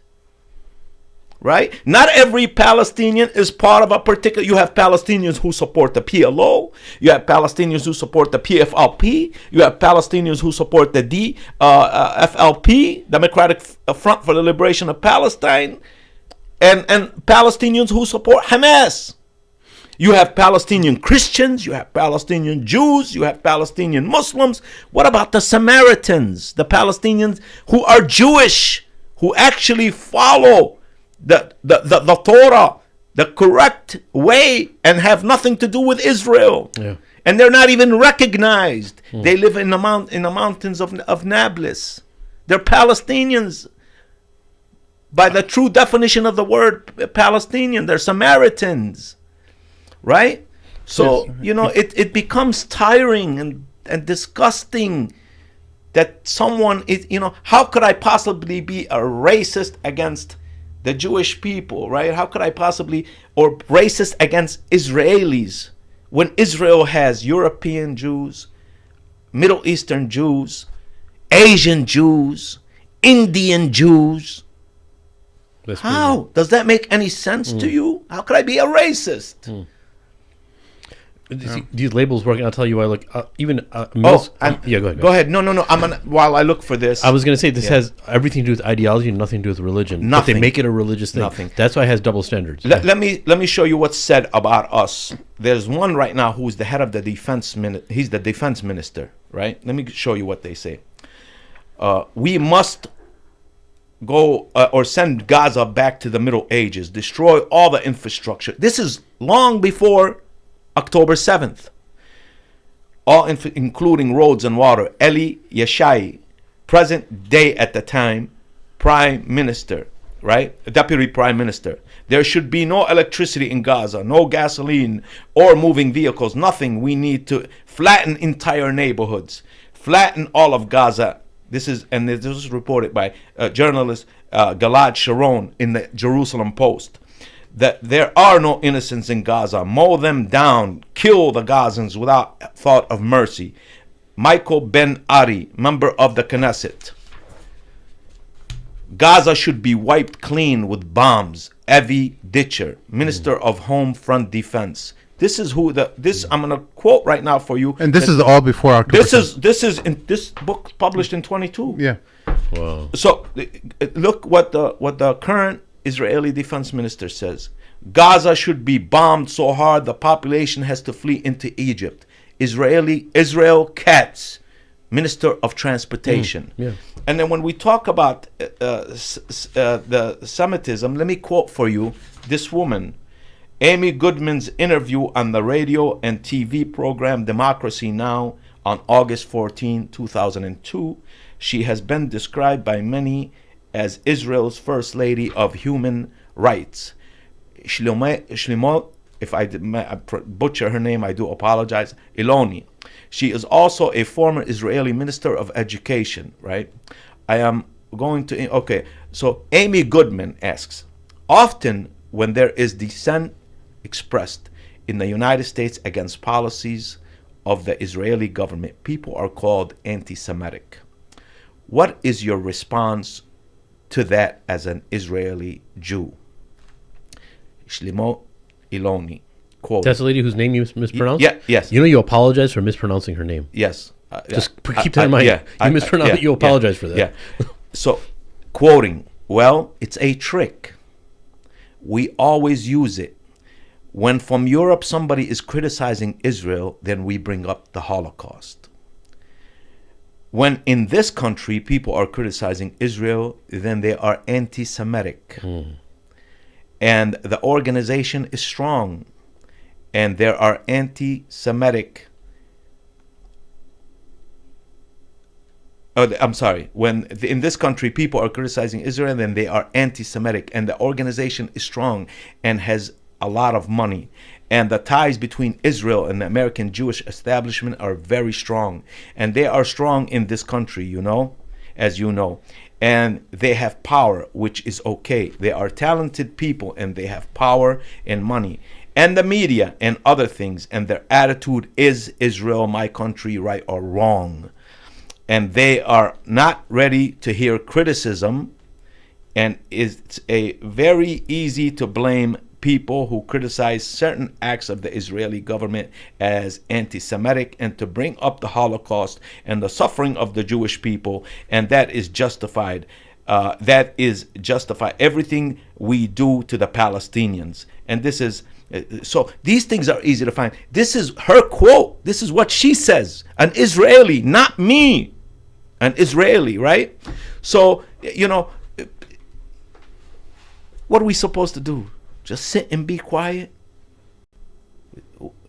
Right? Not every Palestinian is part of a particular. You have Palestinians who support the PLO. You have Palestinians who support the PFLP. You have Palestinians who support the FLP, Democratic Front for the Liberation of Palestine, and Palestinians who support Hamas. You have Palestinian Christians. You have Palestinian Jews. You have Palestinian Muslims. What about the Samaritans, the Palestinians who are Jewish, who actually follow the Torah, the correct way, and have nothing to do with Israel? Yeah. And they're not even recognized. They live in the mountains of Nablus. They're Palestinians by the true definition of the word Palestinian. They're Samaritans, right? So it becomes tiring and disgusting that someone is, how could I possibly be a racist against the Jewish people, right? How could I possibly, or racist against Israelis, when Israel has European Jews, Middle Eastern Jews, Asian Jews, Indian Jews? How? Does that make any sense to you? How could I be a racist? These labels working. I'll tell you why. Look, even yeah, go ahead. Go ahead. No. While I look for this, I was going to say this has everything to do with ideology and nothing to do with religion. Nothing. But they make it a religious thing. Nothing. That's why it has double standards. Let me show you what's said about us. There's one right now who's the head of the defense he's the defense minister, right? Let me show you what they say. We must go or send Gaza back to the Middle Ages, destroy all the infrastructure. This is long before October 7th, all including roads and water. Eli Yashai, present day at the time, prime minister, right? Deputy prime minister. There should be no electricity in Gaza, no gasoline or moving vehicles, nothing. We need to flatten entire neighborhoods, flatten all of Gaza. This is reported by journalist Gilad Sharon in the Jerusalem Post. That there are no innocents in Gaza. Mow them down. Kill the Gazans without thought of mercy. Michael Ben Ari, member of the Knesset. Gaza should be wiped clean with bombs. Avi Ditcher, Minister of Home Front Defense. This is who I'm going to quote right now for you. And this is all before October. This is in this book published in 22. Yeah. Wow. So look what the current Israeli defense minister says. Gaza should be bombed so hard the population has to flee into Egypt. Israel Katz, Minister of Transportation. Yeah. And then when we talk about the Semitism, let me quote for you this woman, Amy Goodman's interview on the radio and TV program Democracy Now! On August 14, 2002. She has been described by many as Israel's first lady of human rights. Shlomo, if I butcher her name, I do apologize. Iloni. She is also a former Israeli Minister of Education, right? I am going to, okay. So Amy Goodman asks, often when there is dissent expressed in the United States against policies of the Israeli government, people are called anti-Semitic. What is your response to that as an Israeli Jew? Shlomo Iloni, quote. That's the lady whose name you mispronounced? Yeah, yes. You know you apologize for mispronouncing her name. Yes. Just keep that in mind. You mispronounced it, you apologize for that. Yeah. So, quoting, well, it's a trick. We always use it. When from Europe somebody is criticizing Israel, then we bring up the Holocaust. When in this country people are criticizing Israel, then they are anti-Semitic. And the organization is strong. And there are anti-Semitic. I'm sorry. When in this country people are criticizing Israel, then they are anti-Semitic. And the organization is strong and has a lot of money. And the ties between Israel and the American Jewish establishment are very strong. And they are strong in this country, you know, as you know. And they have power, which is okay. They are talented people and they have power and money. And the media and other things. And their attitude is Israel, my country, right or wrong. And they are not ready to hear criticism. And it's a very easy to blame people who criticize certain acts of the Israeli government as anti-Semitic and to bring up the Holocaust and the suffering of the Jewish people, and that is justified. That is justified. Everything we do to the Palestinians, and this is so. These things are easy to find. This is her quote. This is what she says. An Israeli, not me. An Israeli, right? So you know, what are we supposed to do? Just sit and be quiet?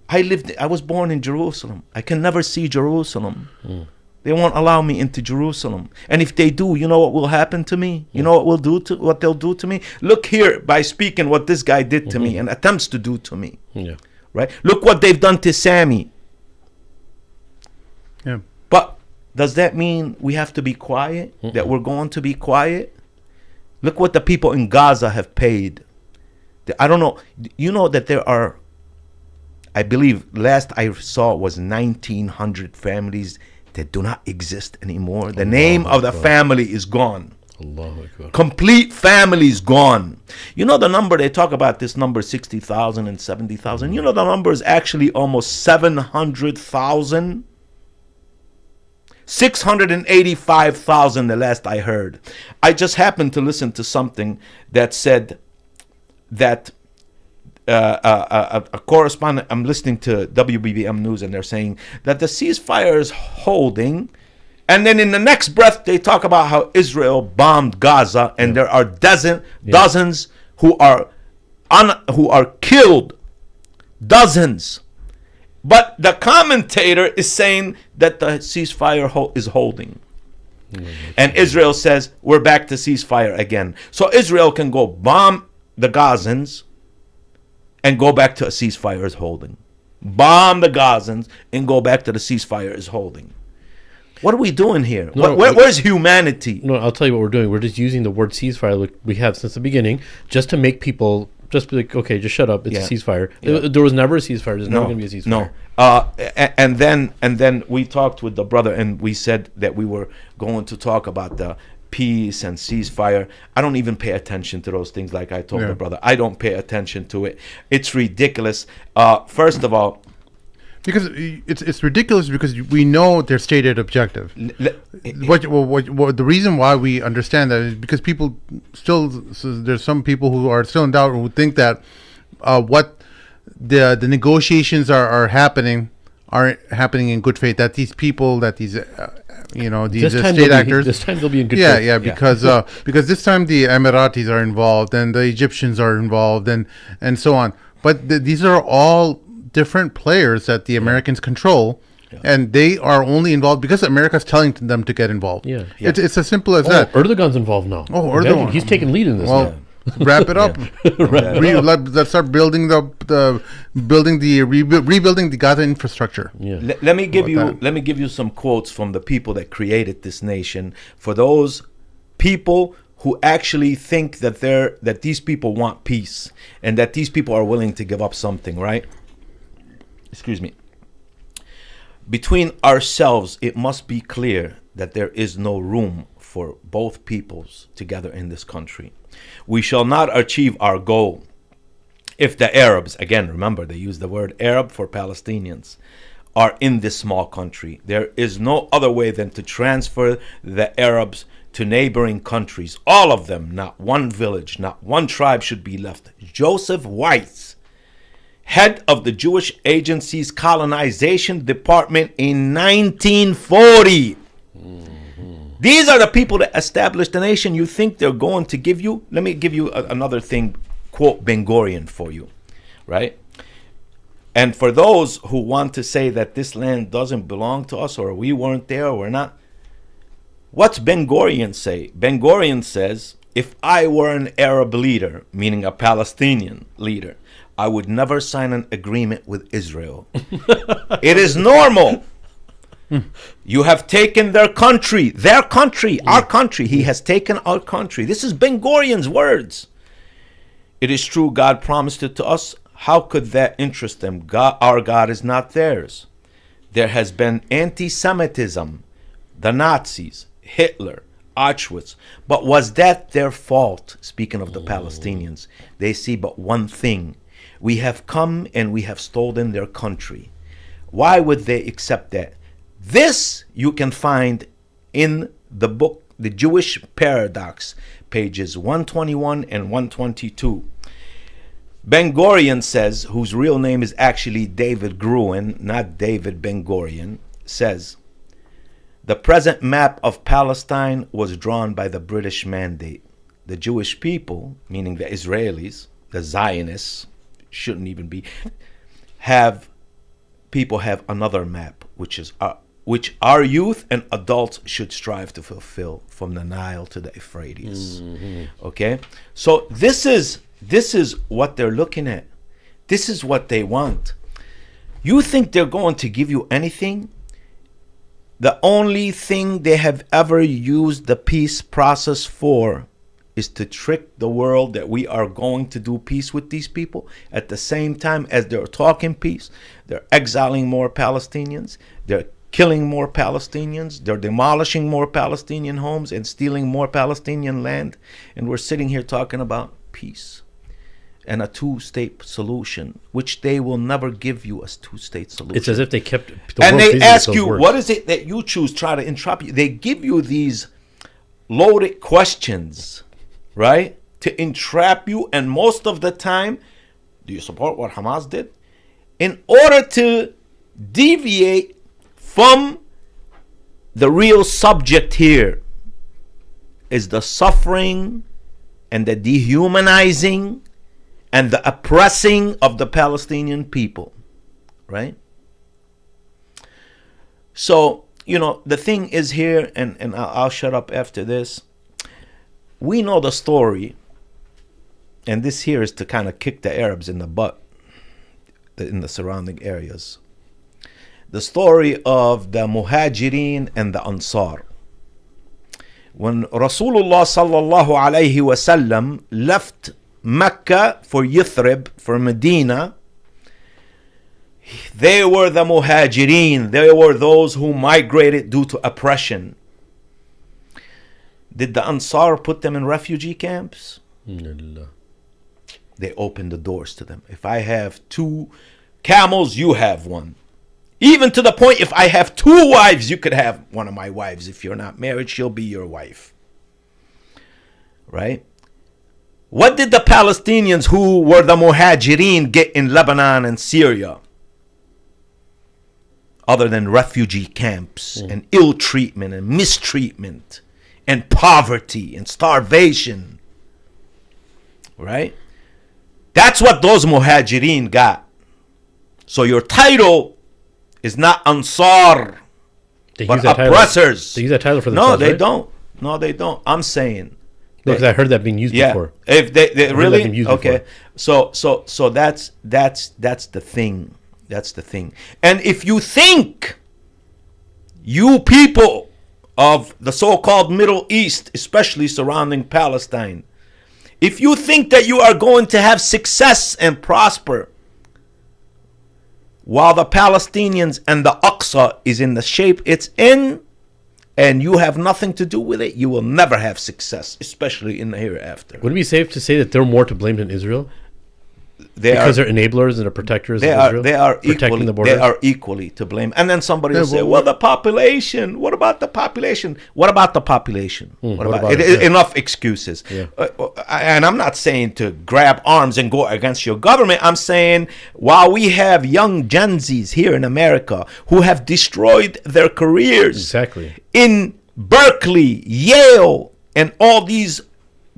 I was born in Jerusalem. I can never see Jerusalem. They won't allow me into Jerusalem. And if they do, you know what will happen to me? You know what they'll do to me? Look here, by speaking what this guy did to me and attempts to do to me. Yeah. Right? Look what they've done to Sami. Yeah. But does that mean we have to be quiet? That we're going to be quiet? Look what the people in Gaza have paid. I don't know. You know that there are, I believe, last I saw was 1,900 families that do not exist anymore. The name of the family is gone. Complete families gone. You know the number, they talk about this number 60,000 and 70,000. You know the number is actually almost 700,000. 685,000 the last I heard. I just happened to listen to something that said that a correspondent, I'm listening to WBBM News, and they're saying that the ceasefire is holding, and then in the next breath they talk about how Israel bombed Gaza, and there are dozens who are killed, dozens. But the commentator is saying that the ceasefire is holding. And Israel says, we're back to ceasefire again. So Israel can go bomb the Gazans and go back to a ceasefire is holding. Bomb the Gazans and go back to the ceasefire is holding. What are we doing here? Where's humanity? No, I'll tell you what we're doing. We're just using the word ceasefire like we have since the beginning, just to make people just be like, okay, just shut up. It's a ceasefire. There was never a ceasefire. There's never going to be a ceasefire. No. And then we talked with the brother, and we said that we were going to talk about the peace and ceasefire. I don't even pay attention to those things. Like I told Yeah. the brother, I don't pay attention to it. It's ridiculous. First of all, Because it's ridiculous because we know their stated objective. What the reason why we understand that is because people still, so there's some people who are still in doubt who think that what the negotiations are happening in good faith, that these people, that these these state actors, This time they'll be in good yeah, faith. yeah, because this time the Emiratis are involved and the Egyptians are involved and so on. But these are all different players that the Americans control, and they are only involved because America's telling them to get involved. Yeah. It's as simple as that. Erdogan's involved now. Oh, Imagine, Erdogan. he's taking lead in this. Well, now. wrap it up. Let's start building rebuilding the Gaza infrastructure. Yeah. Let me give About that. let me give you some quotes from the people that created this nation. For those people who actually think that these people want peace and that these people are willing to give up something, right? Excuse me. Between ourselves, it must be clear that there is no room for both peoples together in this country. We shall not achieve our goal if the Arabs, again, remember they use the word Arab for Palestinians, are in this small country. There is no other way than to transfer the Arabs to neighboring countries. All of them, not one village, not one tribe should be left. Joseph Weiss, head of the Jewish Agency's colonization department in 1940. These are the people that established the nation. You think they're going to give you? Let me give you another thing, quote Ben Gurion for you, right? And for those who want to say that this land doesn't belong to us or we weren't there or we're not, what's Ben Gurion say? Ben Gurion says, if I were an Arab leader, meaning a Palestinian leader, I would never sign an agreement with Israel. It is normal. You have taken their country, our country. He has taken our country. This is Ben Gurion's words. It is true God promised it to us. How could that interest them? Our God is not theirs. There has been anti-Semitism, the Nazis, Hitler, Auschwitz. But was that their fault? Speaking of the Palestinians, they see but one thing. We have come and we have stolen their country. Why would they accept that? This you can find in the book, The Jewish Paradox, pages 121 and 122. Ben Gurion says, whose real name is actually David Gruen, not David Ben Gurion, says, the present map of Palestine was drawn by the British mandate. The Jewish people, meaning the Israelis, the Zionists, shouldn't even be, have another map, which our youth and adults should strive to fulfill, from the Nile to the Euphrates. Okay, so this is what they're looking at. This is what they want. You think they're going to give you anything? The only thing they have ever used the peace process for is to trick the world that we are going to do peace with these people. At the same time as they're talking peace, they're exiling more Palestinians, they're killing more Palestinians, they're demolishing more Palestinian homes and stealing more Palestinian land. And we're sitting here talking about peace and a two-state solution, which they will never give you a two-state solution. It's as if they kept. And they ask you, what is it that you choose? Try to entrap you. They give you these loaded questions, right, to entrap you. And most of the time, do you support what Hamas did? In order to deviate from the real subject here is the suffering and the dehumanizing and the oppressing of the Palestinian people, right? So, the thing is here, and I'll shut up after this. We know the story, and this here is to kind of kick the Arabs in the butt in the surrounding areas. The story of the Muhajirin and the Ansar. When Rasulullah sallallahu alayhi wasallam left Mecca for Yathrib, for Medina, they were the Muhajirin. They were those who migrated due to oppression. Did the Ansar put them in refugee camps? No. They opened the doors to them. If I have 2 camels, you have one. Even to the point, if I have 2 wives, you could have one of my wives. If you're not married, she'll be your wife. Right? What did the Palestinians who were the Muhajirin get in Lebanon and Syria? Other than refugee camps and ill treatment and mistreatment and poverty and starvation. Right? That's what those Muhajirin got. So your title is not Ansar, but oppressors. They use that title for No, themselves, they right? don't. No, they don't. I'm saying. Because I heard that being used before. If they really used okay, before. so that's the thing. That's the thing. And if you think you people of the so-called Middle East, especially surrounding Palestine, if you think that you are going to have success and prosper while the Palestinians and the Aqsa is in the shape it's in, and you have nothing to do with it, you will never have success, especially in the hereafter. Would it be safe to say that they're more to blame than Israel? Because they're enablers and they're protectors of Israel? They are protecting equally, the borders? they are equally to blame. And then somebody will say, well, the population. What about the population? What about the population? What about it? Yeah. Enough excuses. Yeah. And I'm not saying to grab arms and go against your government. I'm saying while we have young Gen Zs here in America who have destroyed their careers Exactly. in Berkeley, Yale, and all these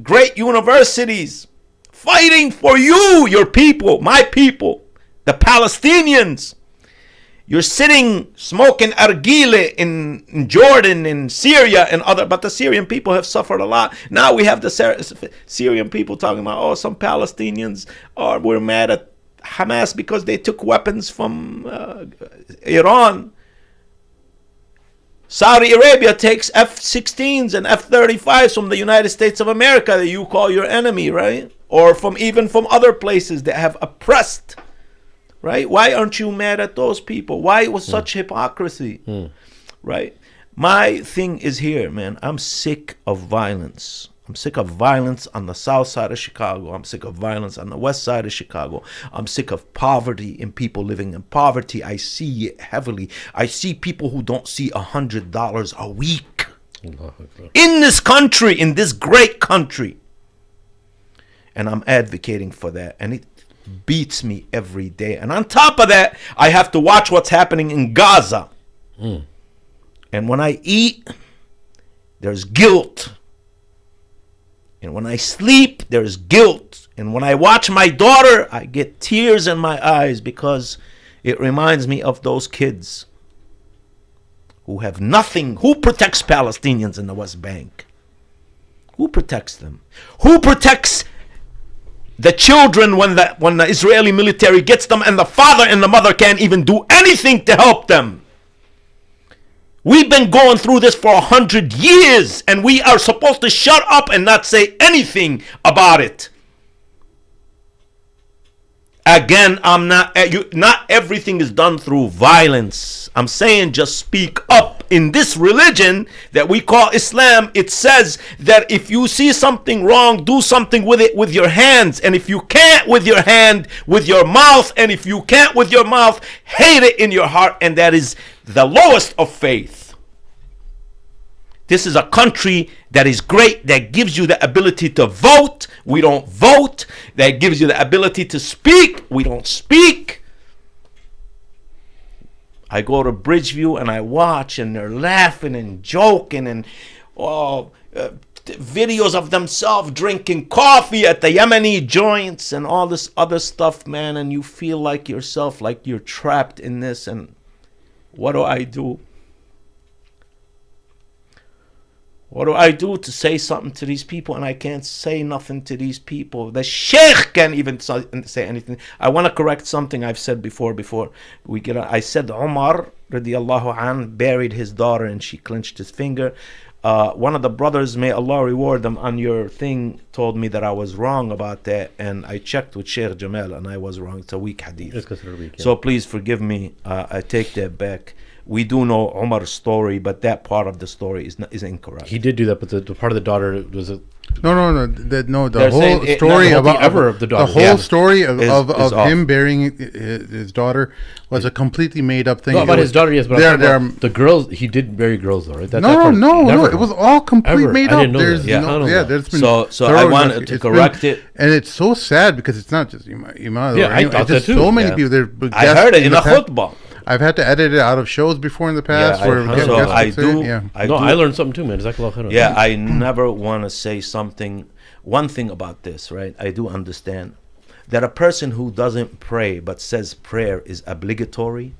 great universities, fighting for you, your people, my people, the Palestinians. You're sitting smoking argile in Jordan, in Syria, and other, but the Syrian people have suffered a lot. Now we have the Syrian people talking about, oh, some Palestinians we're mad at Hamas because they took weapons from Iran. Saudi Arabia takes F-16s and F-35s from the United States of America that you call your enemy, right? Or even from other places that have oppressed, right? Why aren't you mad at those people? Why was such hypocrisy, right? My thing is here, man. I'm sick of violence. I'm sick of violence on the south side of Chicago. I'm sick of violence on the west side of Chicago. I'm sick of poverty and people living in poverty. I see it heavily. I see people who don't see $100 a week in this country, in this great country. And I'm advocating for that. And it beats me every day. And on top of that, I have to watch what's happening in Gaza. And when I eat, there's guilt. And when I sleep, there's guilt. And when I watch my daughter, I get tears in my eyes because it reminds me of those kids who have nothing. Who protects Palestinians in the West Bank? Who protects them? Who protects the children when the Israeli military gets them and the father and the mother can't even do anything to help them? We've been going through this for 100 years, and we are supposed to shut up and not say anything about it. Again, not everything is done through violence. I'm saying just speak up. In this religion that we call Islam, it says that if you see something wrong, do something with it with your hands. And if you can't with your hand, with your mouth. And if you can't with your mouth, hate it in your heart. And that is the lowest of faith. This is a country that is great, that gives you the ability to vote. We don't vote. That gives you the ability to speak. We don't speak. I go to Bridgeview and I watch, and they're laughing and joking, and videos of themselves drinking coffee at the Yemeni joints and all this other stuff, man. And you feel like yourself, like you're trapped in this. And what do I do? What do I do to say something to these people? And I can't say nothing to these people. The sheikh can't even say anything. I want to correct something I've said before we get on. I said Umar radiallahu anh buried his daughter and she clenched his finger. One of the brothers, may Allah reward them, on your thing told me that I was wrong about that, and I checked with Sheikh Jamal and I was wrong. It's a weak hadith. It's considered weak, yeah. So please forgive me. I take that back. We do know Umar's story, but that part of the story is incorrect. He did do that, but the part of the daughter was a. The They're whole saying story not the whole about thing ever of the daughter. whole Yeah. story of Is him off. burying his daughter was a completely made up thing. No, about It his was- daughter, yes, but there- I'm talking there about the girls. He did bury girls, though, right? That no, part, no, never. it was all complete Ever. made I up. didn't know There's that. Yeah, I no, don't know yeah, that. there's been So I thorough wanted to it's been- correct it. and it's so sad because it's not just Imad. Yeah, I thought just that too. so many Yeah. people. There, I heard it in a khutbah. I've had to edit it out of shows before in the past. Yeah, where so guests I would say do. it, Yeah. I learned something too, man. Jazakallah khairan. Yeah, I never want to say something. One thing about this, right? I do understand that a person who doesn't pray but says prayer is obligatory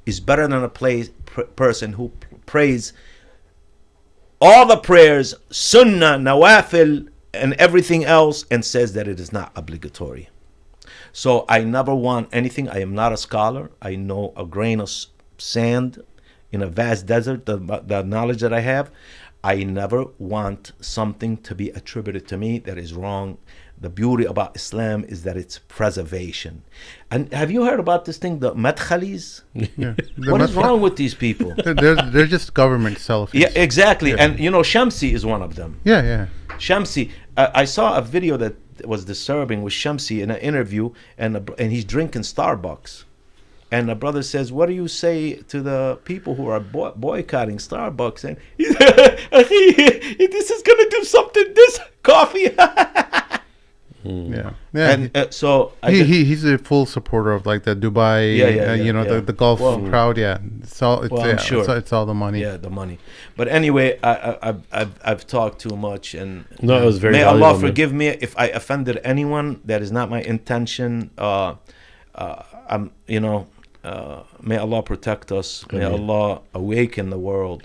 is better than a person who prays all the prayers, sunnah, nawafil, and everything else, and says that it is not obligatory. So I never want anything. I am not a scholar. I know a grain of sand in a vast desert, the knowledge that I have. I never want something to be attributed to me that is wrong. The beauty about Islam is that it's preservation. And have you heard about this thing, the madkhalis? Yeah. What is wrong with these people? They're just government selfies. Yeah, exactly. Yeah. And you know, Shamsi is one of them. Yeah. Shamsi, I saw a video that was disturbing with Shamsi in an interview, and he's drinking Starbucks. And the brother says, "What do you say to the people who are boycotting Starbucks?" And he said, "This is gonna do something. This coffee." Yeah. And so he's a full supporter of like the Dubai, the Gulf crowd. Yeah, it's all. It's, I'm sure. it's all the money. Yeah, the money. But anyway, I've talked too much, and No, it was very may valuable, Allah man. forgive me if I offended anyone. That is not my intention. May Allah protect us. May Allah awaken the world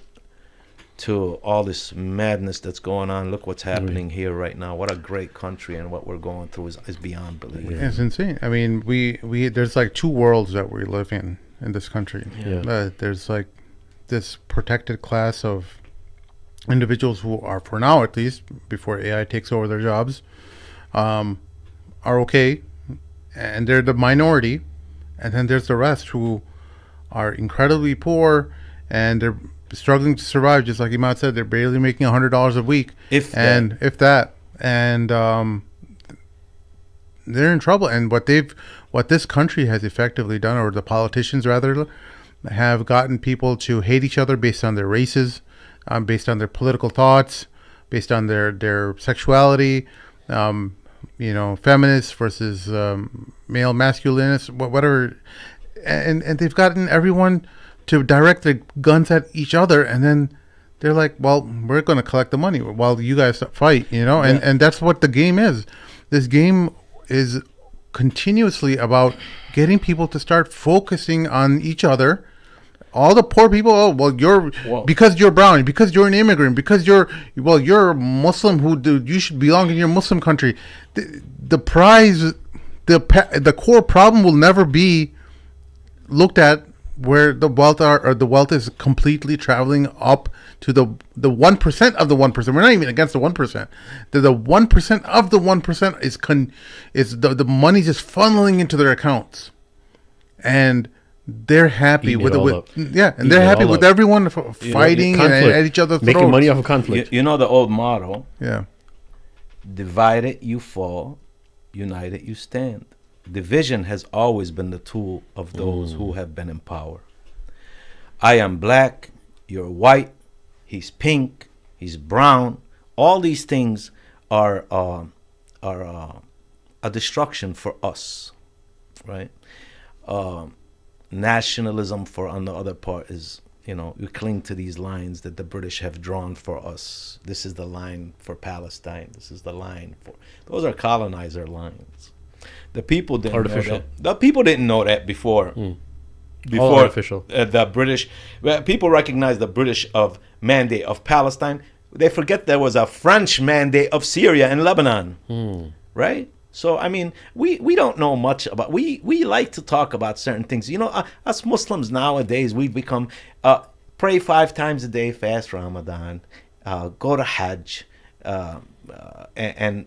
to all this madness that's going on. Look what's happening here right now. What a great country, and what we're going through is beyond belief. It's insane. I mean, we there's like two worlds that we live in this country. Yeah. There's like this protected class of individuals who are, for now at least, before AI takes over their jobs, are okay, and they're the minority. And then there's the rest who are incredibly poor, and they're struggling to survive. Just like Emad said, they're barely making $100 a week, if that. And they're in trouble. And what this country has effectively done, or the politicians rather, have gotten people to hate each other based on their races, based on their political thoughts, based on their sexuality. Feminists versus male masculinists, whatever, and they've gotten everyone to direct their guns at each other, and then they're like, well, we're going to collect the money while you guys fight, and that's what the game is. This game is continuously about getting people to start focusing on each other. All the poor people, because you're brown, because you're an immigrant, because you're a Muslim you should belong in your Muslim country. The prize, the core problem will never be looked at where the wealth is completely traveling up to the 1% of the 1%. We're not even against the 1%. The 1% of the 1% is the money just funneling into their accounts, and they're happy with they're happy with everyone fighting and at each other's throats. Making money off of conflict. You know the old motto? Yeah. Divided you fall, united you stand. Division has always been the tool of those who have been in power. I am black, you're white, he's pink, he's brown. All these things are a destruction for us, right? Nationalism on the other part is, we cling to these lines that the British have drawn for us. This is the line for Palestine. This is the line for... Those are colonizer lines. The people didn't know that. The people didn't know that before. Before artificial. The British... People recognize the British mandate of Palestine. They forget there was a French mandate of Syria and Lebanon. Right? So, I mean, we don't know much about... We like to talk about certain things. Us Muslims nowadays, we've become... pray 5 times a day, fast Ramadan, go to Hajj, and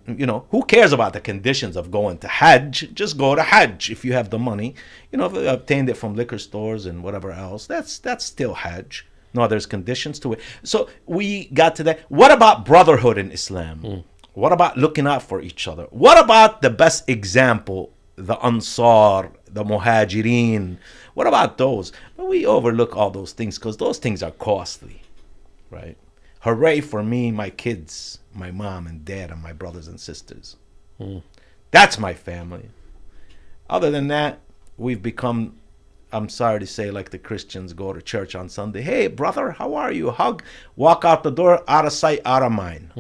who cares about the conditions of going to Hajj? Just go to Hajj if you have the money. If you obtained it from liquor stores and whatever else, that's still Hajj. No, there's conditions to it. So we got to that. What about brotherhood in Islam? What about looking out for each other? What about the best example, the Ansar, the Muhajirin? What about those? But we overlook all those things because those things are costly, right? Hooray for me, my kids, my mom and dad, and my brothers and sisters. That's my family. Other than that, we've become, I'm sorry to say, like the Christians go to church on Sunday. Hey, brother, how are you? Hug, walk out the door, out of sight, out of mind.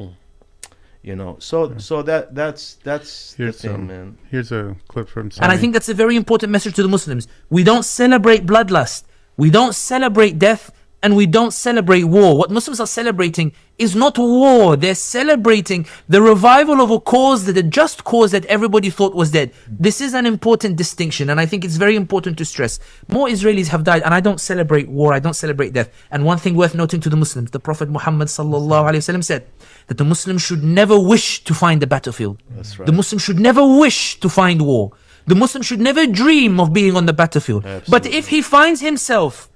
So that's the thing, man. Here's a clip from Sami. And I think that's a very important message to the Muslims. We don't celebrate bloodlust. We don't celebrate death. And we don't celebrate war. What Muslims are celebrating is not war. They're celebrating the revival of a just cause that everybody thought was dead. This is an important distinction, and I think it's very important to stress. More Israelis have died, and I don't celebrate war. I don't celebrate death. And one thing worth noting to the Muslims, the Prophet Muhammad sallallahu alaihi wasallam said that the Muslim should never wish to find the battlefield. That's right. The Muslim should never wish to find war. The Muslim should never dream of being on the battlefield. Absolutely. But if he finds himself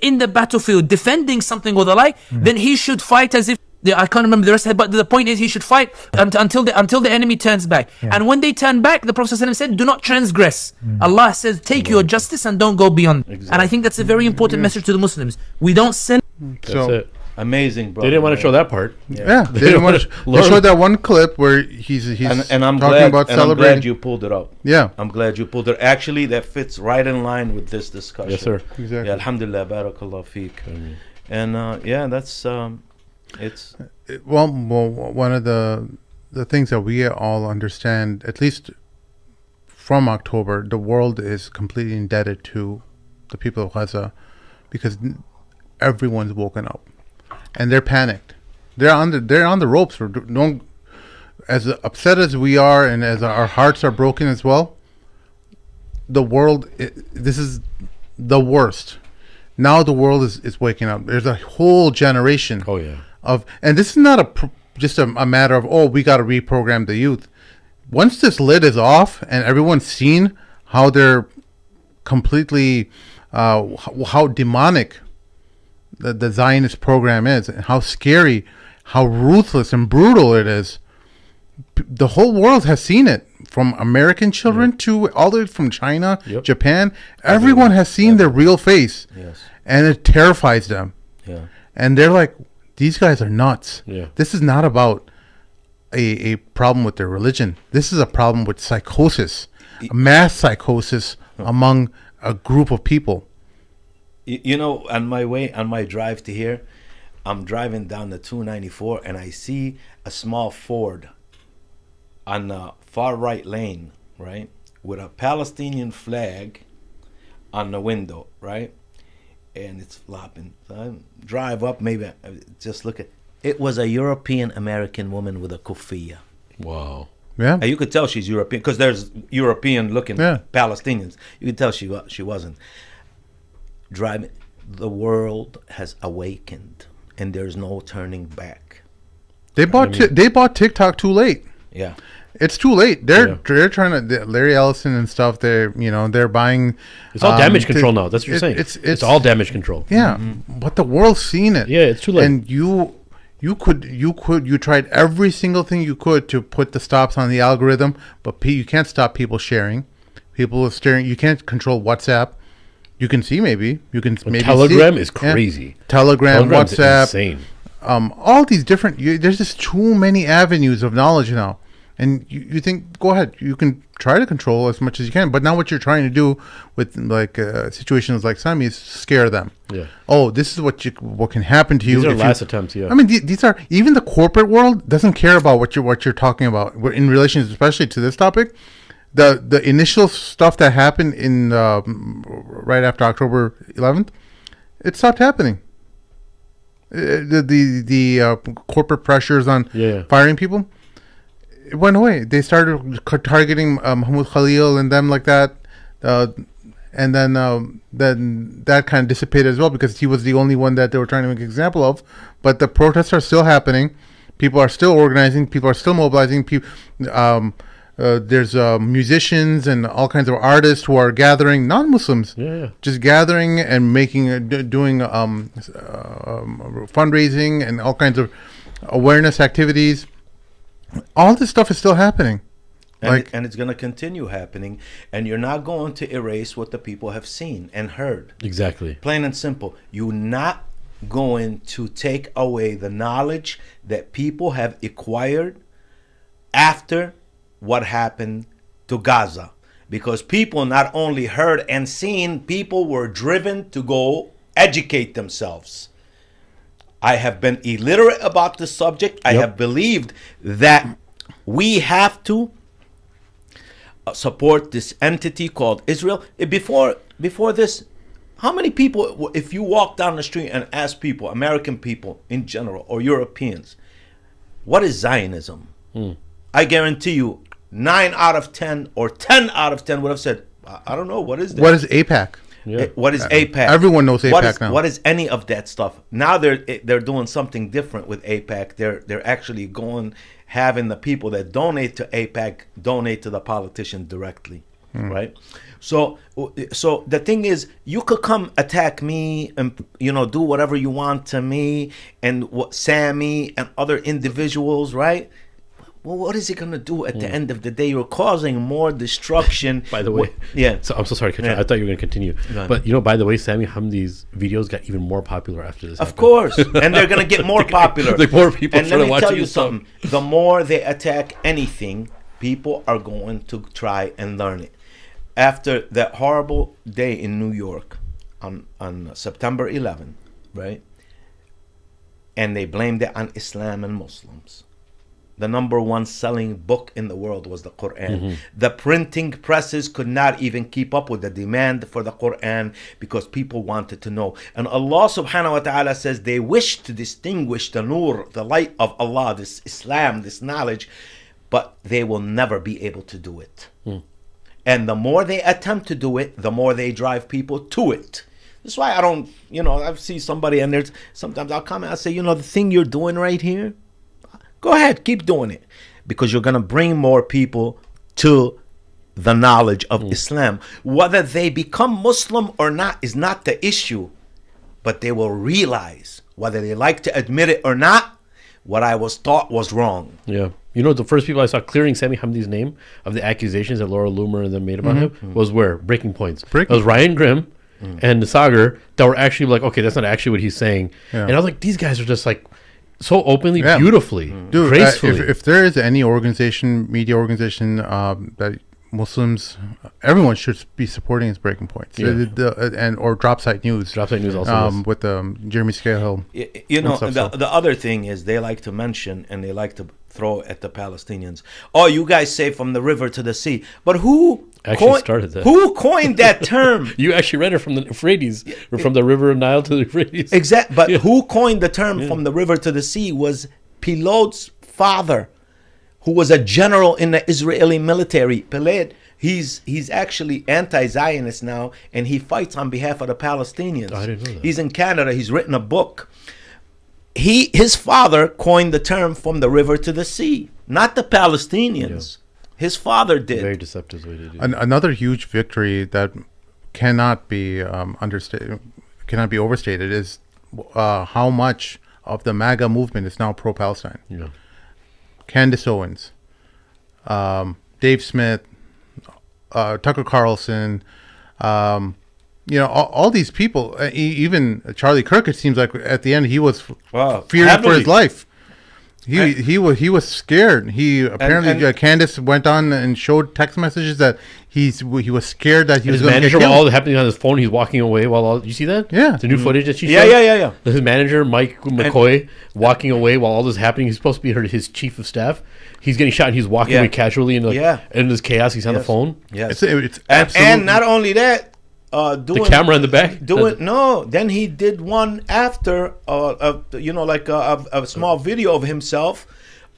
in the battlefield defending something or the like, then he should fight as if I can't remember the rest of it, but the point is he should fight until the enemy turns back. And when they turn back, the Prophet ﷺ said, do not transgress. Allah says, take your justice and don't go beyond. Exactly. And I think that's a very important message to the Muslims. We don't sell. That's it. Amazing, bro. They didn't want to show that part. Yeah, they didn't want to. They showed that one clip where he's and I'm talking about I'm celebrating. glad you pulled it up. Yeah, I'm glad you pulled it. Actually, that fits right in line with this discussion. Yes, sir. Exactly. Yeah, alhamdulillah, barakallah feek. And that's it's. Well, one of the things that we all understand, at least from October, the world is completely indebted to the people of Gaza because everyone's woken up. And they're panicked. They're on the ropes. As upset as we are, and as our hearts are broken as well. The world, this is the worst. Now the world is waking up. There's a whole generation. Oh yeah. And this is not just a matter of we got to reprogram the youth. Once this lid is off and everyone's seen how they're completely how demonic the Zionist program is, and how scary, how ruthless and brutal it is. The whole world has seen it, from American children to all the way from China, Japan. Everyone has seen their real face, and it terrifies them. Yeah. And they're like, these guys are nuts. Yeah. This is not about a problem with their religion. This is a problem with psychosis, mass psychosis among a group of people. On my drive to here, I'm driving down the 294 and I see a small Ford on the far right lane, right, with a Palestinian flag on the window, right, and it's flopping. So I drive up, maybe just look at it. Was a European American woman with a kufiya. Wow. Yeah. And you could tell she's European because there's European looking Palestinians. You could tell she wasn't. Driving, the world has awakened, and there's no turning back. They bought TikTok too late. Yeah, it's too late. They're trying to Larry Ellison and stuff. They're buying. It's all damage control now. That's what you're saying. It's all damage control. Yeah, but the world's seen it. Yeah, it's too late. And you tried every single thing you could to put the stops on the algorithm, but you can't stop people sharing. People are staring. You can't control WhatsApp. You can see maybe Telegram is crazy. Yeah. Telegram, WhatsApp, insane. All these different. There's just too many avenues of knowledge now, and you think, go ahead, you can try to control as much as you can. But now what you're trying to do with like situations like Sami is scare them. Yeah. Oh, this is what can happen to you. These are last attempts. Yeah. I mean, these are, even the corporate world doesn't care about what you're talking about. In relation, especially to this topic. The initial stuff that happened in right after October 11th, it stopped happening. The corporate pressures on firing people, it went away. They started targeting Mahmoud Khalil and them like that, and then that kind of dissipated as well because he was the only one that they were trying to make an example of. But the protests are still happening. People are still organizing. People are still mobilizing. There's musicians and all kinds of artists who are gathering, non-Muslims, just gathering and doing fundraising and all kinds of awareness activities. All this stuff is still happening. And it's going to continue happening, and you're not going to erase what the people have seen and heard. Exactly. Plain and simple. You're not going to take away the knowledge that people have acquired after what happened to Gaza. Because people not only heard and seen, people were driven to go educate themselves. I have been illiterate about the subject. I have believed that we have to support this entity called Israel. Before this, how many people, if you walk down the street and ask people, American people in general, or Europeans, what is Zionism? I guarantee you 9 out of 10 or 10 out of 10 would have said, I don't know, what is that? What is AIPAC? What is AIPAC? Everyone knows AIPAC now. What is any of that stuff? Now they're doing something different with AIPAC. They're actually having the people that donate to AIPAC donate to the politician directly, right? So the thing is, you could come attack me and do whatever you want to me and Sami and other individuals, right? Well, what is it going to do at the end of the day? You're causing more destruction. By the way, So I'm so sorry, I thought you were going to continue. But by the way, Sami Hamdi's videos got even more popular after this. Of course, and they're going to get more popular. Like more people. And let me tell you something: the more they attack anything, people are going to try and learn it. After that horrible day in New York on September 11, right? And they blamed it on Islam and Muslims. The number one selling book in the world was the Quran. The printing presses could not even keep up with the demand for the Quran because people wanted to know. And Allah subhanahu wa ta'ala says they wish to distinguish the nur, the light of Allah, this Islam, this knowledge, but they will never be able to do it. And the more they attempt to do it, the more they drive people to it. That's why I don't, I see somebody and sometimes I'll comment, I'll say, the thing you're doing right here, go ahead, keep doing it, because you're going to bring more people to the knowledge of Islam. Whether they become Muslim or not is not the issue, but they will realize, whether they like to admit it or not, what I was taught was wrong. Yeah. The first people I saw clearing Sami Hamdi's name of the accusations that Laura Loomer and them made about him was where? Breaking Points. It was Ryan Grimm and Sagar that were actually like, okay, that's not actually what he's saying. And I was like, these guys are just like, so openly, beautifully, gracefully. If there is any media organization that Muslims, everyone should be supporting is Breaking Points, or Drop Site News. Drop Site News also with Jeremy Scahill. The other thing is they like to mention and they like to throw at the Palestinians. Oh, you guys say from the river to the sea, but who actually started that? Who coined that term? You actually read it from the Euphrates, or from the river Nile to the Euphrates. Exactly, but who coined the term from the river to the sea was Pilot's father, who was a general in the Israeli military. Pilot, he's actually anti-Zionist now, and he fights on behalf of the Palestinians. I didn't know that. He's in Canada. He's written a book. His father coined the term from the river to the sea, not the Palestinians. His father did. Very deceptive way to do. Another huge victory that cannot be overstated is how much of the MAGA movement is now pro-Palestine. Yeah. Candace Owens, Dave Smith, Tucker Carlson, all these people, even Charlie Kirk, it seems like at the end he was fearing for his life. He was scared. Candace went on and showed text messages that he was scared that he was going to get killed. All happening on his phone, he's walking away you see that? Yeah. The new footage that she showed? Yeah. His manager, Mike McCoy, walking away while all this is happening. He's supposed to be his chief of staff. He's getting shot and he's walking away casually in this chaos. He's on the phone. Yes. It's and not only that, the camera in the back. Then he did one after, like a small video of himself.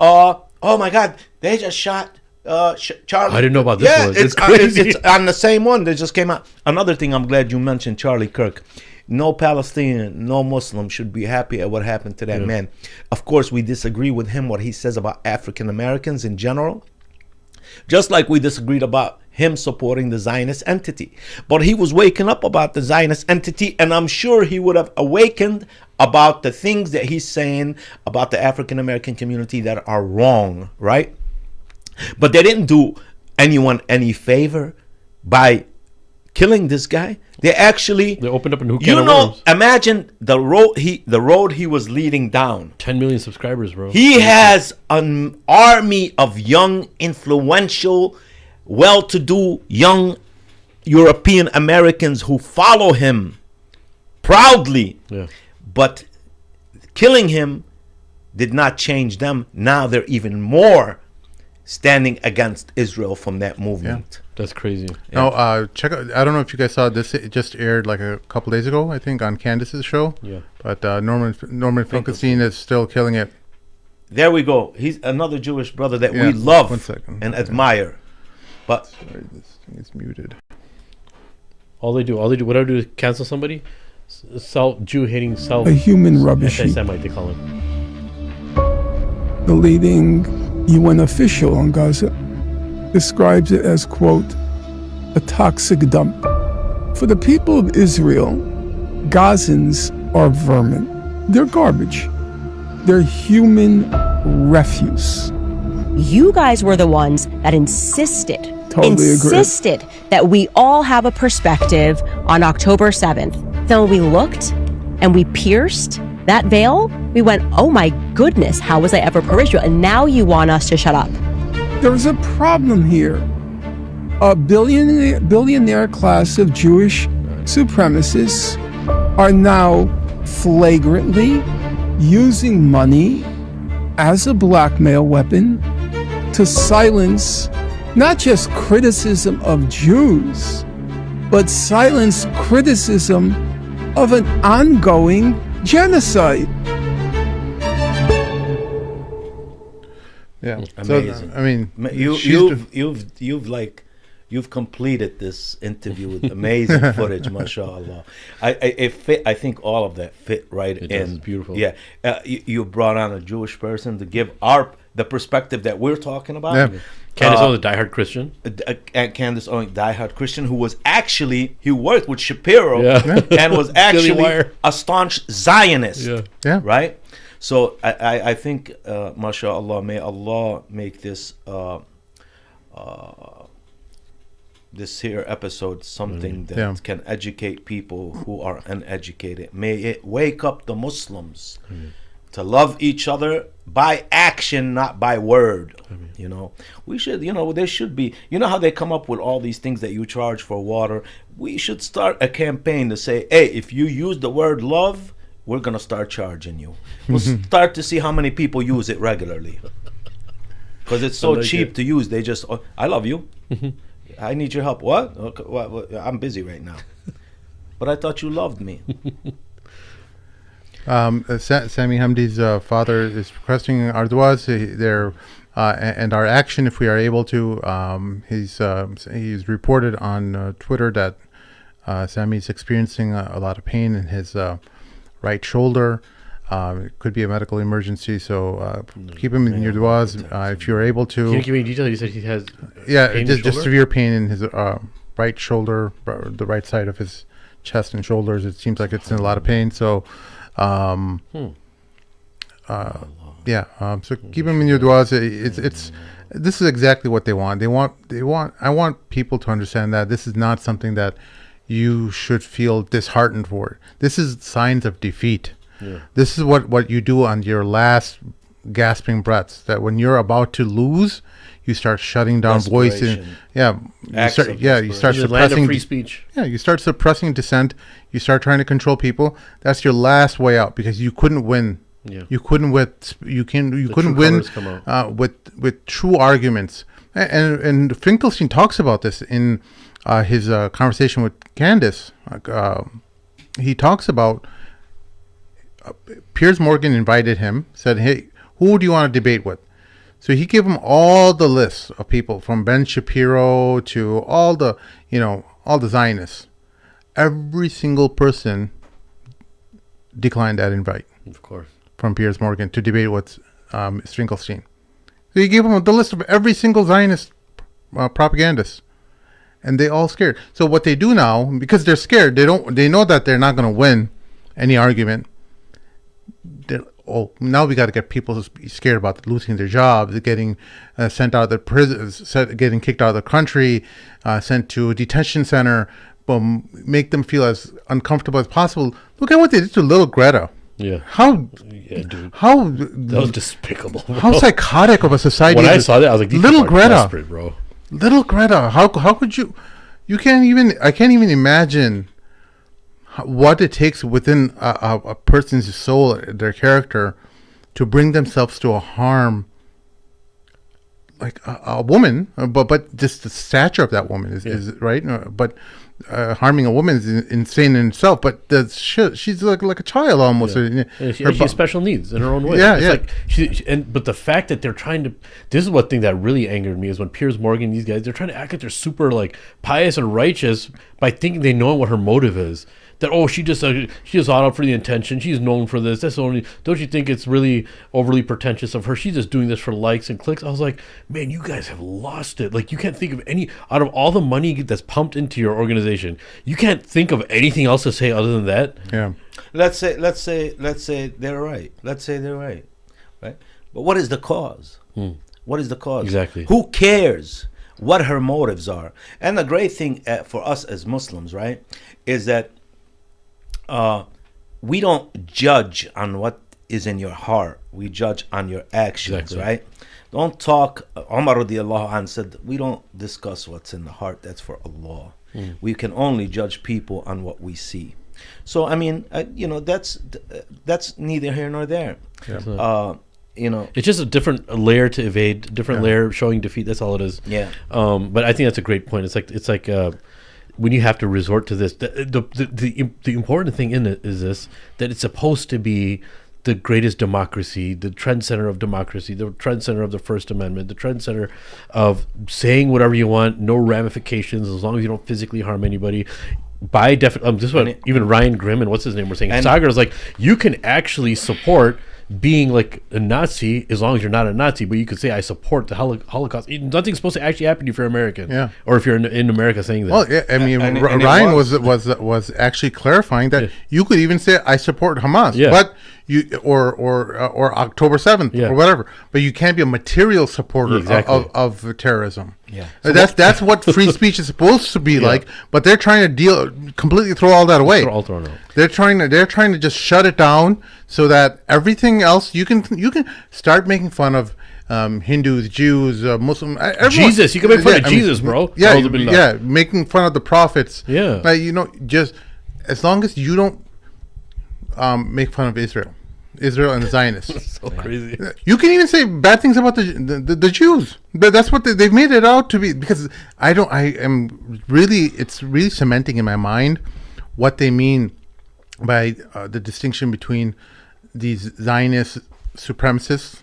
Oh my God, they just shot Charlie. I didn't know about this one. It's crazy. It's on the same one that just came out. Another thing, I'm glad you mentioned Charlie Kirk. no Palestinian, no Muslim should be happy at what happened to that man. Of course, we disagree with him, what he says about African Americans in general, just like we disagreed about him supporting the Zionist entity. But he was waking up about the Zionist entity, and I'm sure he would have awakened about the things that he's saying about the African American community that are wrong, right? But they didn't do anyone any favor by killing this guy. They opened up a new can of worms. Imagine the road he was leading down. 10 million subscribers, bro. He has an army of young, influential, well-to-do young European Americans who follow him proudly. Yeah. But killing him did not change them. Now they're even more standing against Israel from that movement. That's crazy. No, check out. I don't know if you guys saw this. It just aired like a couple days ago, I think, on Candace's show. Yeah. But Norman Finkelstein is still killing it. There we go. He's another Jewish brother that Yeah. we love 1 second. and admire. But Sorry, this thing is muted. All they do, what I do is cancel somebody. Jew-hating self. A human rubbish heap. Anti-Semite, they call him. The leading UN official on Gaza describes it as, quote, a toxic dump. For the people of Israel, Gazans are vermin. They're garbage. They're human refuse. You guys were the ones that insisted that we all have a perspective on October 7th. Then when we looked and we pierced that veil, we went, oh my goodness, how was I ever pro-Israel? And now you want us to shut up. There's a problem here. A billionaire class of Jewish supremacists are now flagrantly using money as a blackmail weapon to silence not just criticism of Jews, but silence criticism of an ongoing genocide. Yeah. Amazing. So, I mean, you've completed this interview with amazing footage, mashallah. I think all of that fit right It in. does, beautiful. Yeah, you brought on a Jewish person to give the perspective that we're talking about. Yeah. Candace Owens, a diehard Christian. Candace Owens, diehard Christian, who was actually, he worked with Shapiro and was Daily actually Wire. a staunch Zionist. Yeah. Right? So I think, mashallah, may Allah make this this here episode something that can educate people who are uneducated. May it wake up the Muslims to love each other by action, not by word. You know, we should, there should be, how they come up with all these things that you charge for water. We should start a campaign to say, hey, if you use the word love, we're going to start charging you. We'll start to see how many people use it regularly. Because it's so cheap to use. They just, I love you. I need your help. What? Okay, what? I'm busy right now. But I thought you loved me. Sami Hamdi's father is requesting our du'as and our action if we are able to. He's reported on Twitter that Sami's experiencing a lot of pain in his right shoulder. It could be a medical emergency, so keep him in your du'as if you're able to. Can you give me detail? You said he has just severe pain in his right shoulder, the right side of his chest and shoulders. It seems like it's in a lot of pain. So, so keep him in your du'as. This is exactly what they want. I want people to understand that this is not something that you should feel disheartened for. This is signs of defeat. Yeah. This is what you do on your last gasping breaths. That when you're about to lose, you start shutting down voices. You start suppressing free speech. Yeah, you start suppressing dissent. You start trying to control people. That's your last way out because you couldn't win. Yeah. You couldn't win with true arguments. And Finkelstein talks about this in his conversation with Candace. He talks about. Piers Morgan invited him, said, hey, who do you want to debate with? So he gave him all the lists of people from Ben Shapiro to all the Zionists. Every single person declined that invite Of course. from Piers Morgan to debate with Finkelstein. So he gave him the list of every single Zionist propagandist, and they all scared. So what they do now, because they're scared, they know that they're not going to win any argument. Now we got to get people scared about losing their jobs, getting sent out of the prisons, getting kicked out of the country, sent to a detention center, make them feel as uncomfortable as possible. Look at what they did to little Greta. Yeah. Dude. That was despicable. Bro. How psychotic of a society. When I saw that, I was like, these little people are Greta, desperate, bro. Little Greta. How could you? I can't even imagine what it takes within a person's soul, their character, to bring themselves to a harm like a woman, but just the stature of that woman is right. But harming a woman is insane in itself. But she's like a child almost. Yeah. She has special needs in her own way. Yeah, But the fact that they're trying to, this is one thing that really angered me, is when Piers Morgan, these guys, they're trying to act like they're super like pious and righteous by thinking they know what her motive is. That she just out for the intention. She's known for this. That's only. Don't you think it's really overly pretentious of her? She's just doing this for likes and clicks. I was like, man, you guys have lost it. Like, you can't think of any, out of all the money that's pumped into your organization, you can't think of anything else to say other than that. Yeah. Let's say they're right. Let's say they're right. Right. But what is the cause? What is the cause? Exactly. Who cares what her motives are? And the great thing for us as Muslims, right, is that we don't judge on what is in your heart. We judge on your actions, exactly. Right? Don't talk. Umar radiallahu anh said, we don't discuss what's in the heart. That's for Allah. We can only judge people on what we see. So, I mean, that's neither here nor there. Yeah. It's just a different layer to evade, different layer showing defeat. That's all it is. Yeah. But I think that's a great point. It's like when you have to resort to this, the important thing in it is this, that it's supposed to be the greatest democracy, the trend center of democracy, the trend center of the First Amendment, the trend center of saying whatever you want, no ramifications, as long as you don't physically harm anybody. By definition, this is what even Ryan Grimm and what's his name were saying. Sagar is like, you can actually support being like a Nazi as long as you're not a Nazi, but you could say I support the Holocaust. Nothing's supposed to actually happen if you're American, or if you're in America saying that. Well, yeah, I mean, Ryan was actually clarifying that you could even say I support Hamas, but you or October 7th or whatever, but you can't be a material supporter of terrorism. Yeah, so that's what free speech is supposed to be like, but they're trying to completely throw all that away. They're trying to just shut it down so that everything else you can start making fun of Hindus, Jews, Muslims, everyone. Jesus. You can make fun of Jesus, bro. Yeah, making fun of the prophets. Yeah, like, just as long as you don't make fun of Israel and the Zionists. So crazy. You can even say bad things about the Jews. That's what they've made it out to be. Because it's really cementing in my mind what they mean by the distinction between these Zionist supremacists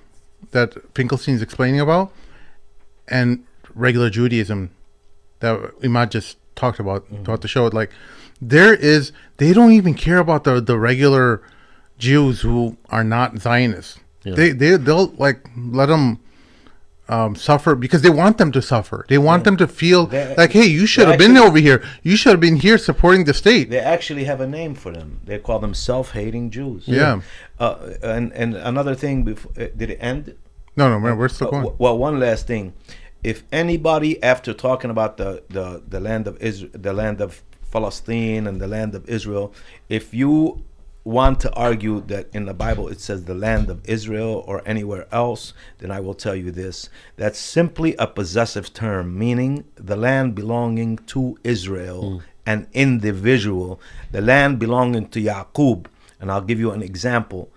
that Finkelstein is explaining about and regular Judaism that Emad just talked about throughout the show. Like, they don't even care about the regular Jews who are not Zionists. They'll like let them suffer because they want them to suffer. They want them to feel like, hey, you should have been over here. You should have been here supporting the state. They actually have a name for them. They call them self-hating Jews. Yeah. And another thing, did it end? No, man, we're still going. Well, one last thing. If anybody, after talking about the land of Israel, the land of Palestine and the land of Israel, if you want to argue that in the Bible it says the land of Israel or anywhere else, then I will tell you this. That's simply a possessive term, meaning the land belonging to Israel, an individual, the land belonging to Yaqub. And I'll give you an example.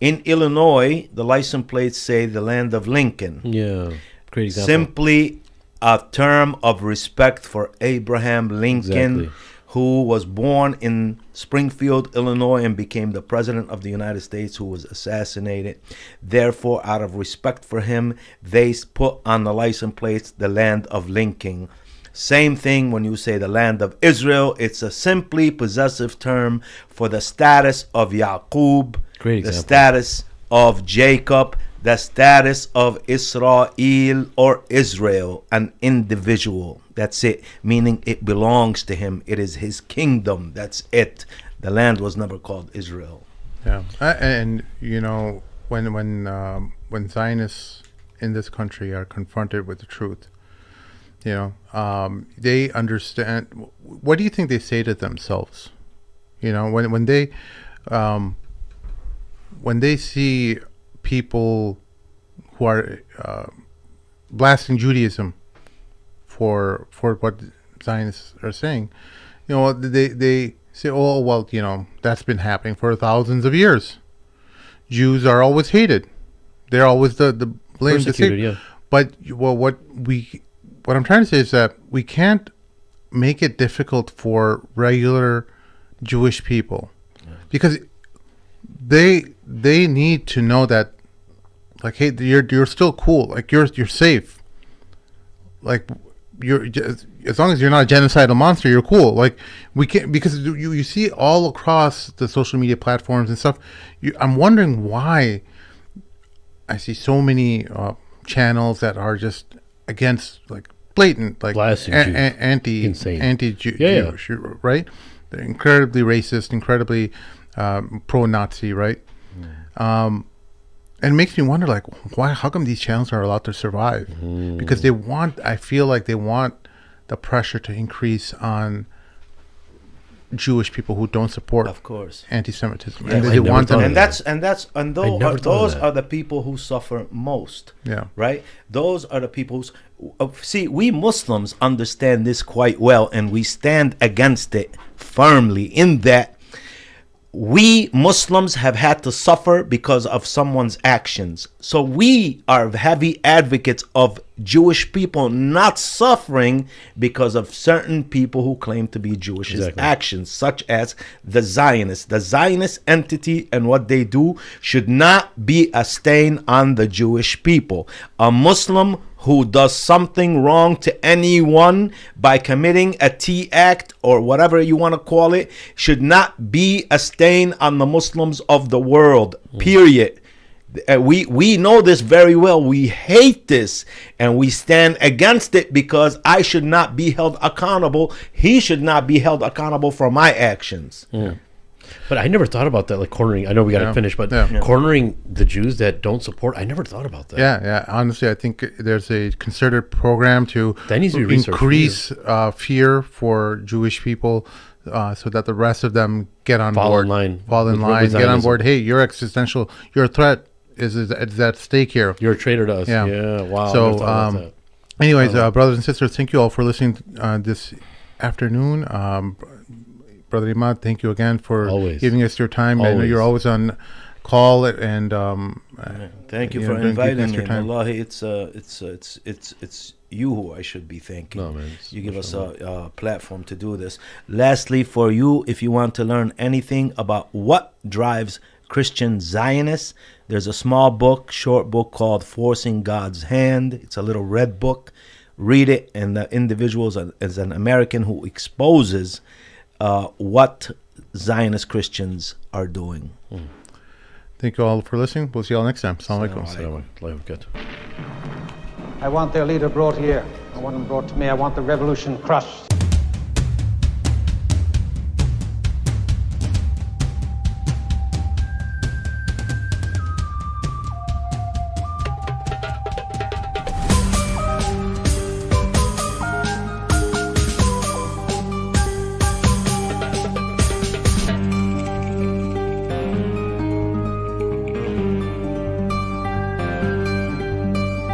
In Illinois, the license plates say the land of Lincoln. Yeah, great example. Simply a term of respect for Abraham Lincoln, who was born in Springfield, Illinois, and became the president of the United States, who was assassinated. Therefore, out of respect for him, they put on the license plates the land of Lincoln. Same thing when you say the land of Israel. It's a simply possessive term for the status of Yaqub, Great the example. status of Jacob, the status of Israel or Israel, an individual. That's it, meaning it belongs to him. It is his kingdom. That's it. The land was never called Israel. Yeah, and you know, when Zionists in this country are confronted with the truth, you know, they understand. What do you think they say to themselves? You know, when they see people who are blasting Judaism for what Zionists are saying, you know, they say, oh, well, you know, that's been happening for thousands of years. Jews are always hated. They're always the blame. Persecuted, yeah. But well, what I'm trying to say is that we can't make it difficult for regular Jewish people, because they need to know that, like, hey, you're still cool. Like, you're safe. Like, you're just, as long as you're not a genocidal monster, you're cool. Like, we can't, because you see all across the social media platforms and stuff. I'm wondering why I see so many channels that are just against, like, blatant, like, anti-Jewish, right? They're incredibly racist, incredibly pro-Nazi, right? And it makes me wonder, like, why? How come these channels are allowed to survive? Because I feel like they want the pressure to increase on Jewish people who don't support, of course, anti-Semitism, Yeah, and they want them. And those are the people who suffer most. Yeah, right. Those are the people see. We Muslims understand this quite well, and we stand against it firmly. In that, we Muslims have had to suffer because of someone's actions. So we are heavy advocates of Jewish people not suffering because of certain people who claim to be Jewish actions, such as the Zionists. The Zionist entity and what they do should not be a stain on the Jewish people. A Muslim who does something wrong to anyone by committing a T-act or whatever you want to call it should not be a stain on the Muslims of the world, period. We know this very well. We hate this and we stand against it because I should not be held accountable. He should not be held accountable for my actions. But I never thought about that, like cornering. I know we got to finish, but cornering the Jews that don't support, I never thought about that. Yeah. Honestly, I think there's a concerted program to increase fear for Jewish people, so that the rest of them get on board, fall in line, get on board. Hey, you're existential. You're a threat. Is at stake here. You're a traitor to us. Yeah. Wow. So, anyways, brothers and sisters, thank you all for listening this afternoon. Brother Emad, thank you again for giving us your time. I know you're always on call, and thank you for inviting me. Wallahi, it's you who I should be thanking. No, man, you give us a platform to do this. Lastly, for you, if you want to learn anything about what drives Christian Zionists, there's a short book called Forcing God's Hand. It's a little red book. Read it, and the individual is an American who exposes what Zionist Christians are doing. Thank you all for listening. We'll see you all next time. Assalamu alaikum. I want their leader brought here. I want him brought to me. I want the revolution crushed.